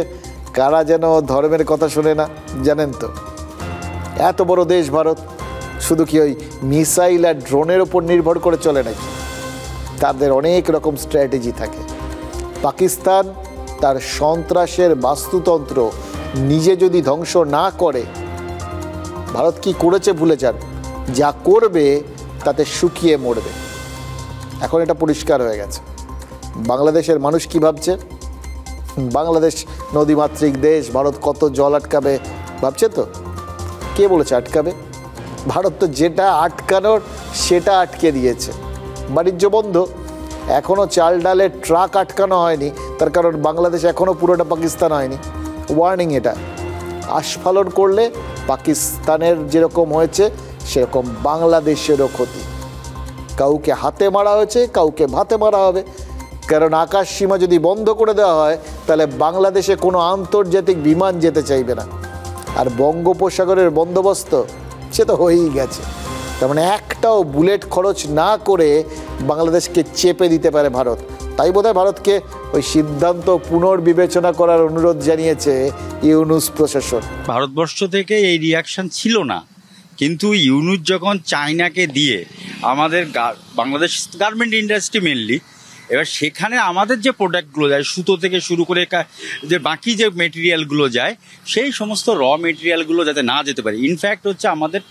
কারা যেন ধর্মের কথা শোনে না, জানেন তো? এত বড় দেশ ভারত, শুধু কি ওই মিসাইল আর ড্রোনের ওপর নির্ভর করে চলে নাকি? তাদের অনেক রকম স্ট্র্যাটেজি থাকে। পাকিস্তান তার সন্ত্রাসের বাস্তুতন্ত্র নিজে যদি ধ্বংস না করে, ভারত কি করেছে ভুলে যান, যা করবে তাতে শুকিয়ে মরবে। এখন এটা পরিষ্কার হয়ে গেছে। বাংলাদেশের মানুষ কি ভাবছে? বাংলাদেশ নদীমাতৃক দেশ, ভারত কত জল আটকাবে ভাবছে তো? কে বলেছে আটকাবে? ভারত তো যেটা আটকানোর সেটা আটকে দিয়েছে। বাণিজ্য বন্ধ, এখনও চাল ডালের ট্রাক আটকানো হয়নি, তার কারণ বাংলাদেশ এখনও পুরোটা পাকিস্তান হয়নি। ওয়ার্নিং এটা। আস্ফালন করলে পাকিস্তানের যেরকম হয়েছে সেরকম বাংলাদেশেরও ক্ষতি। কাউকে হাতে মারা হয়েছে, কাউকে ভাতে মারা হবে। কারণ আকাশ সীমা যদি বন্ধ করে দেওয়া হয় তাহলে বাংলাদেশে কোনো আন্তর্জাতিক বিমান যেতে চাইবে না। আর বঙ্গোপসাগরের বন্দোবস্ত সে তো হয়েই গেছে। তার মানে একটাও বুলেট খরচ না করে বাংলাদেশকে চেপে দিতে পারে ভারত। তাই বোধহয় ভারতকে ওই সিদ্ধান্ত পুনর্বিবেচনা করার অনুরোধ জানিয়েছে ইউনুস প্রশাসন।
ভারতবর্ষ থেকে এই রিয়াকশন ছিল না, কিন্তু ইউনুস যখন চায়নাকে দিয়ে আমাদের বাংলাদেশ গার্মেন্ট ইন্ডাস্ট্রি মেনলি, এবার সেখানে আমাদের যে প্রোডাক্টগুলো যায়, সুতো থেকে শুরু করে যে বাকি যে মেটেরিয়ালগুলো যায়, সেই সমস্ত র মেটেরিয়ালগুলো যাতে না যেতে পারে। ইনফ্যাক্ট হচ্ছে আমাদের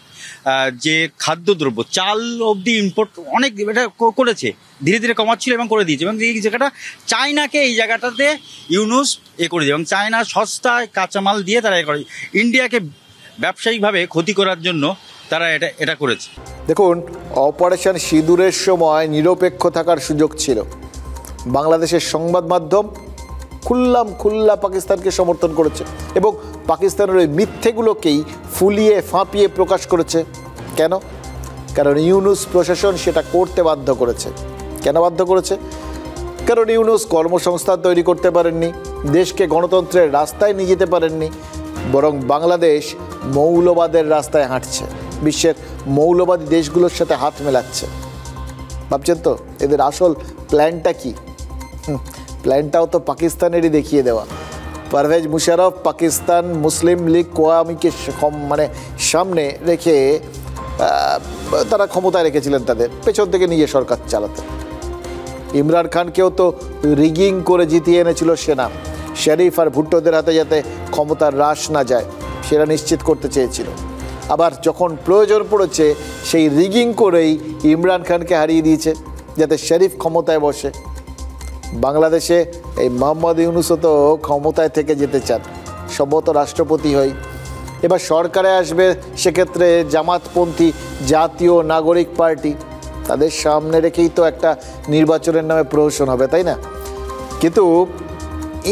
যে খাদ্যদ্রব্য, চাল অবধি ইম্পোর্ট অনেক এটা করেছে, ধীরে ধীরে কমাচ্ছিল এবং করে দিয়েছে। এবং এই জায়গাটা চায়নাকে এই জায়গাটাতে ইউনুস করে দিয়ে, এবং চায়না সস্তায় কাঁচামাল দিয়ে তারা করে ইন্ডিয়াকে ব্যবসায়িকভাবে ক্ষতি করার জন্য তারা এটা করেছে।
দেখুন, অপারেশন সিঁদুরের সময় নিরপেক্ষ থাকার সুযোগ ছিল। বাংলাদেশের সংবাদ মাধ্যম খুল্লা পাকিস্তানকে সমর্থন করেছে এবং পাকিস্তানের ওই মিথ্যেগুলোকেই ফুলিয়ে ফাঁপিয়ে প্রকাশ করেছে। কেন? কারণ ইউনুস প্রশাসন সেটা করতে বাধ্য করেছে। কেন বাধ্য করেছে? কারণ ইউনুস কর্মসংস্থান তৈরি করতে পারেননি, দেশকে গণতন্ত্রের রাস্তায় নিয়ে যেতে পারেননি, বরং বাংলাদেশ মৌলবাদের রাস্তায় হাঁটছে, বিশ্বের মৌলবাদী দেশগুলোর সাথে হাত মেলাচ্ছে। ভাবছেন তো এদের আসল প্ল্যানটা কি? প্ল্যানটাও তো পাকিস্তানেরই দেখিয়ে দেওয়া। পারভেজ মুশারফ পাকিস্তান মুসলিম লীগ কোয়ামিকে সামনে রেখে তারা ক্ষমতায় রেখেছিলেন, তাদের পেছন থেকে নিয়ে সরকার চালাতে। ইমরান খানকেও তো রিগিং করে জিতিয়ে এনেছিল সেনা, শরীফ আর ভুট্টোদের হাতে যাতে ক্ষমতার হ্রাস না যায় সেটা নিশ্চিত করতে চেয়েছিল। আবার যখন প্রয়োজন পড়েছে সেই রিগিং করেই ইমরান খানকে হারিয়ে দিয়েছে যাতে শরীফ ক্ষমতায় বসে। বাংলাদেশে এই মোহাম্মদ ইউনুসও তো ক্ষমতায় থেকে যেতে চান, সম্ভবত রাষ্ট্রপতি হই। এবার সরকারে আসবে সেক্ষেত্রে জামাতপন্থী জাতীয় নাগরিক পার্টি, তাদের সামনে রেখেই তো একটা নির্বাচনের নামে প্রহসন হবে, তাই না? কিন্তু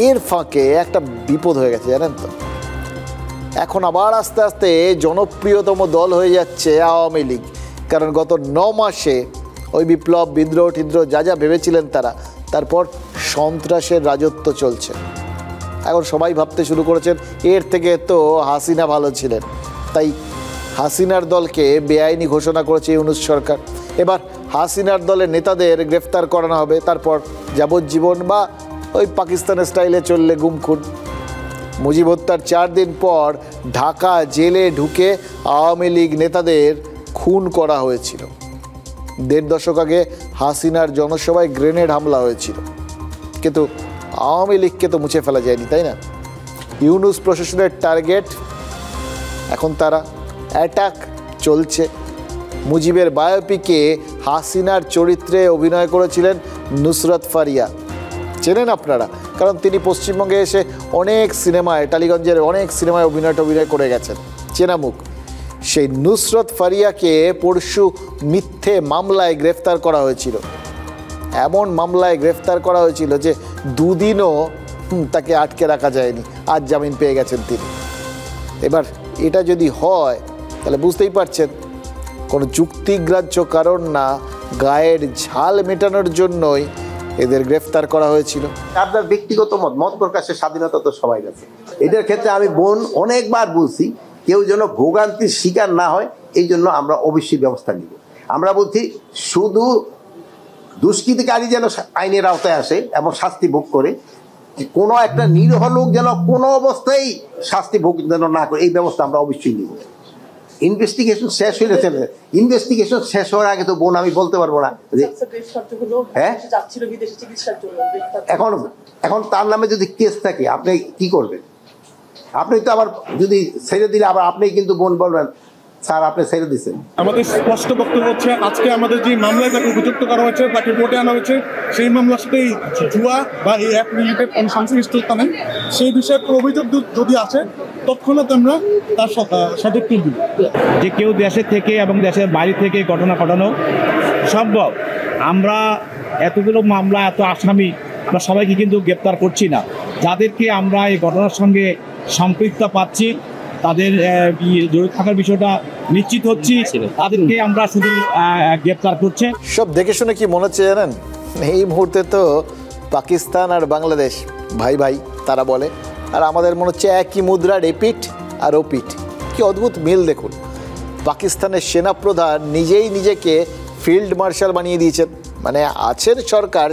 এর ফাঁকে একটা বিপদ হয়ে গেছে, জানেন তো? এখন আবার আস্তে আস্তে জনপ্রিয়তম দল হয়ে যাচ্ছে আওয়ামী লীগ। কারণ গত 9 মাসে ওই বিপ্লব, বিদ্রোহ টিদ্রোহ যা ভেবেছিলেন তারা, তারপর সন্ত্রাসের রাজত্ব চলছে। এখন সবাই ভাবতে শুরু করেছেন এর থেকে তো হাসিনা ভালো ছিলেন, তাই হাসিনার দলকে বেআইনি ঘোষণা করেছে ইউনুস সরকার। এবার হাসিনার দলের নেতাদের গ্রেফতার করানো হবে, তারপর যাবজ্জীবন বা ওই পাকিস্তানের স্টাইলে চললে গুম খুন। মুজিব হত্যার 4 দিন পর ঢাকা জেলে ঢুকে আওয়ামী লীগ নেতাদের খুন করা হয়েছিল। দেড় দশক আগে হাসিনার জনসভায় গ্রেনেড হামলা হয়েছিল, কিন্তু আওয়ামী লীগকে তো মুছে ফেলা যায়নি, তাই না? ইউনূস প্রশাসনের টার্গেট, এখন তারা অ্যাটাক চলছে। মুজিবের বায়োপিকে হাসিনার চরিত্রে অভিনয় করেছিলেন নুসরত ফারিয়া, চেনেন আপনারা, কারণ তিনি পশ্চিমবঙ্গে এসে অনেক সিনেমায়, টালিগঞ্জের অনেক সিনেমায় অভিনয় করে গেছেন, চেনা মুখ। সেই নুসরত ফারিয়াকে পরশু মিথ্যে মামলায় গ্রেফতার করা হয়েছিল। এমন মামলায় গ্রেফতার করা হয়েছিল যে দুদিনও তাকে আটকে রাখা যায়নি, আজ জামিন পেয়ে গেছেন তিনি। এবার এটা যদি হয় তাহলে বুঝতেই পারছেন কোনো যুক্তিগ্রাহ্য কারণ না, গায়ের ঝাল মেটানোর জন্যই এদের গ্রেফতার করা হয়েছিল।
আপনার ব্যক্তিগত মত প্রকাশের স্বাধীনতা তো সবাই আছে। এটার ক্ষেত্রে আমি অনেকবার বলছি, কেউ যেন ভোগান্তির শিকার না হয়, এই জন্য আমরা অবশ্যই ব্যবস্থা নিব। আমরা বলছি শুধু দুষ্কৃতিকারী যেন আইনের আওতায় আসে এবং শাস্তি ভোগ করে, কোনো একটা নিরীহ লোক যেন কোনো অবস্থায় শাস্তি ভোগ যেন না করে, এই ব্যবস্থা আমরা অবশ্যই নিব। ইনভেস্টিগেশন শেষ হয়ে গেছে, ইনভেস্টিগেশন শেষ হওয়ার আগে তো বোন আমি বলতে পারবো না যে হ্যাঁ, এখন তার নামে যদি কেস থাকে আপনি কি করবেন? আপনি তো আবার যদি ছেড়ে দিলে আবার আপনি কিন্তু বোন বলবেন স্যার আপনি ছেড়ে দিচ্ছেন।
আমাদের স্পষ্ট বক্তব্য হচ্ছে, আজকে আমাদের যে মামলায় তাকে অভিযুক্ত করা হয়েছে, তাকে কোর্টে আনা হয়েছে, সেই মামলার সাথে জুয়া বা এই অ্যাক্ট রিলেটেড সংশ্লিষ্টতা নেই। সেই বিষয়ে অভিযোগ যদি আসে তৎক্ষণাৎ আমরা তার সঠিক দিব।
যে কেউ দেশের থেকে এবং দেশের বাইরে থেকে ঘটনা ঘটানো সম্ভব। আমরা এতগুলো মামলা, এত আসামি, আমরা সবাইকে কিন্তু গ্রেপ্তার করছি না। যাদেরকে আমরা এই ঘটনার সঙ্গে সম্পৃক্ত পাচ্ছি, তাদের জড়িত থাকার বিষয়টা নিশ্চিত হচ্ছি, তাদেরকে আমরা শুধু গ্রেপ্তার করছে।
সব দেখে শুনে কি মনে হচ্ছে জানেন, এই মুহূর্তে তো পাকিস্তান আর বাংলাদেশ ভাই ভাই তারা বলে, আর আমাদের মনে হচ্ছে একই মুদ্রার এপিঠ আর ওপিঠ। কি অদ্ভুত মিল দেখুন। পাকিস্তানের সেনাপ্রধান নিজেই নিজেকে ফিল্ড মার্শাল বানিয়ে দিয়েছেন, মানে আছেন সরকার,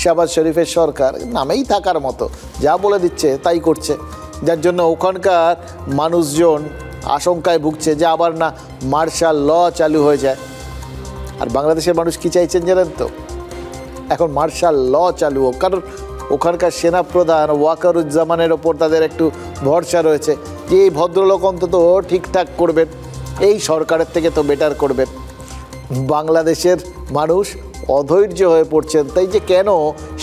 শাহবাজ শরীফের সরকার, নামেই থাকার মতো, যা বলে দিচ্ছে তাই করছে, যার জন্য ওখানকার মানুষজন আশঙ্কায় ভুগছে যে আবার না মার্শাল ল চালু হয়ে যায়। আর বাংলাদেশের মানুষ কি চাইছেন জানেন তো? এখন মার্শাল ল চালু হোক, কারণ ওখানকার সেনাপ্রধান ওয়াকারুজ্জামানের ওপর তাদের একটু ভরসা রয়েছে যে এই ভদ্রলোক অন্তত ঠিকঠাক করবেন, এই সরকারের থেকে তো বেটার করবেন। বাংলাদেশের মানুষ অধৈর্য হয়ে পড়ছেন, তাই যে কেন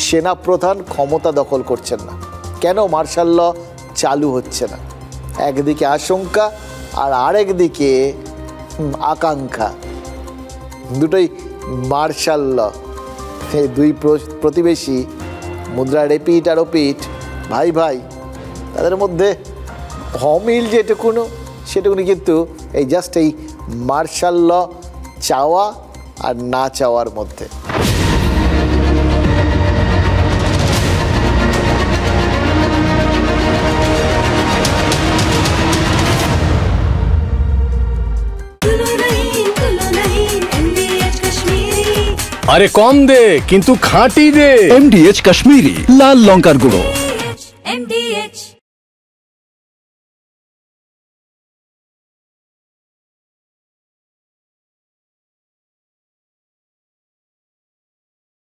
সেনাপ্রধান ক্ষমতা দখল করছেন না, কেন মার্শাল ল চালু হচ্ছে না। একদিকে আশঙ্কা আর আরেকদিকে আকাঙ্ক্ষা, দুটোই মার্শাল ল। এই দুই প্রতিবেশী, মুদ্রার এপিঠ আর ওপিঠ, ভাই ভাই, তাদের মধ্যে অমিল যেটুকুনো সেটুকুনি কিন্তু এই জাস্ট এই মার্শাল ল চাওয়া আর না চাওয়ার মধ্যে।
আরে কম দে কিন্তু খাঁটি দে। MDH কাশ্মীরি লাল লঙ্কার গুঁড়ো। MDH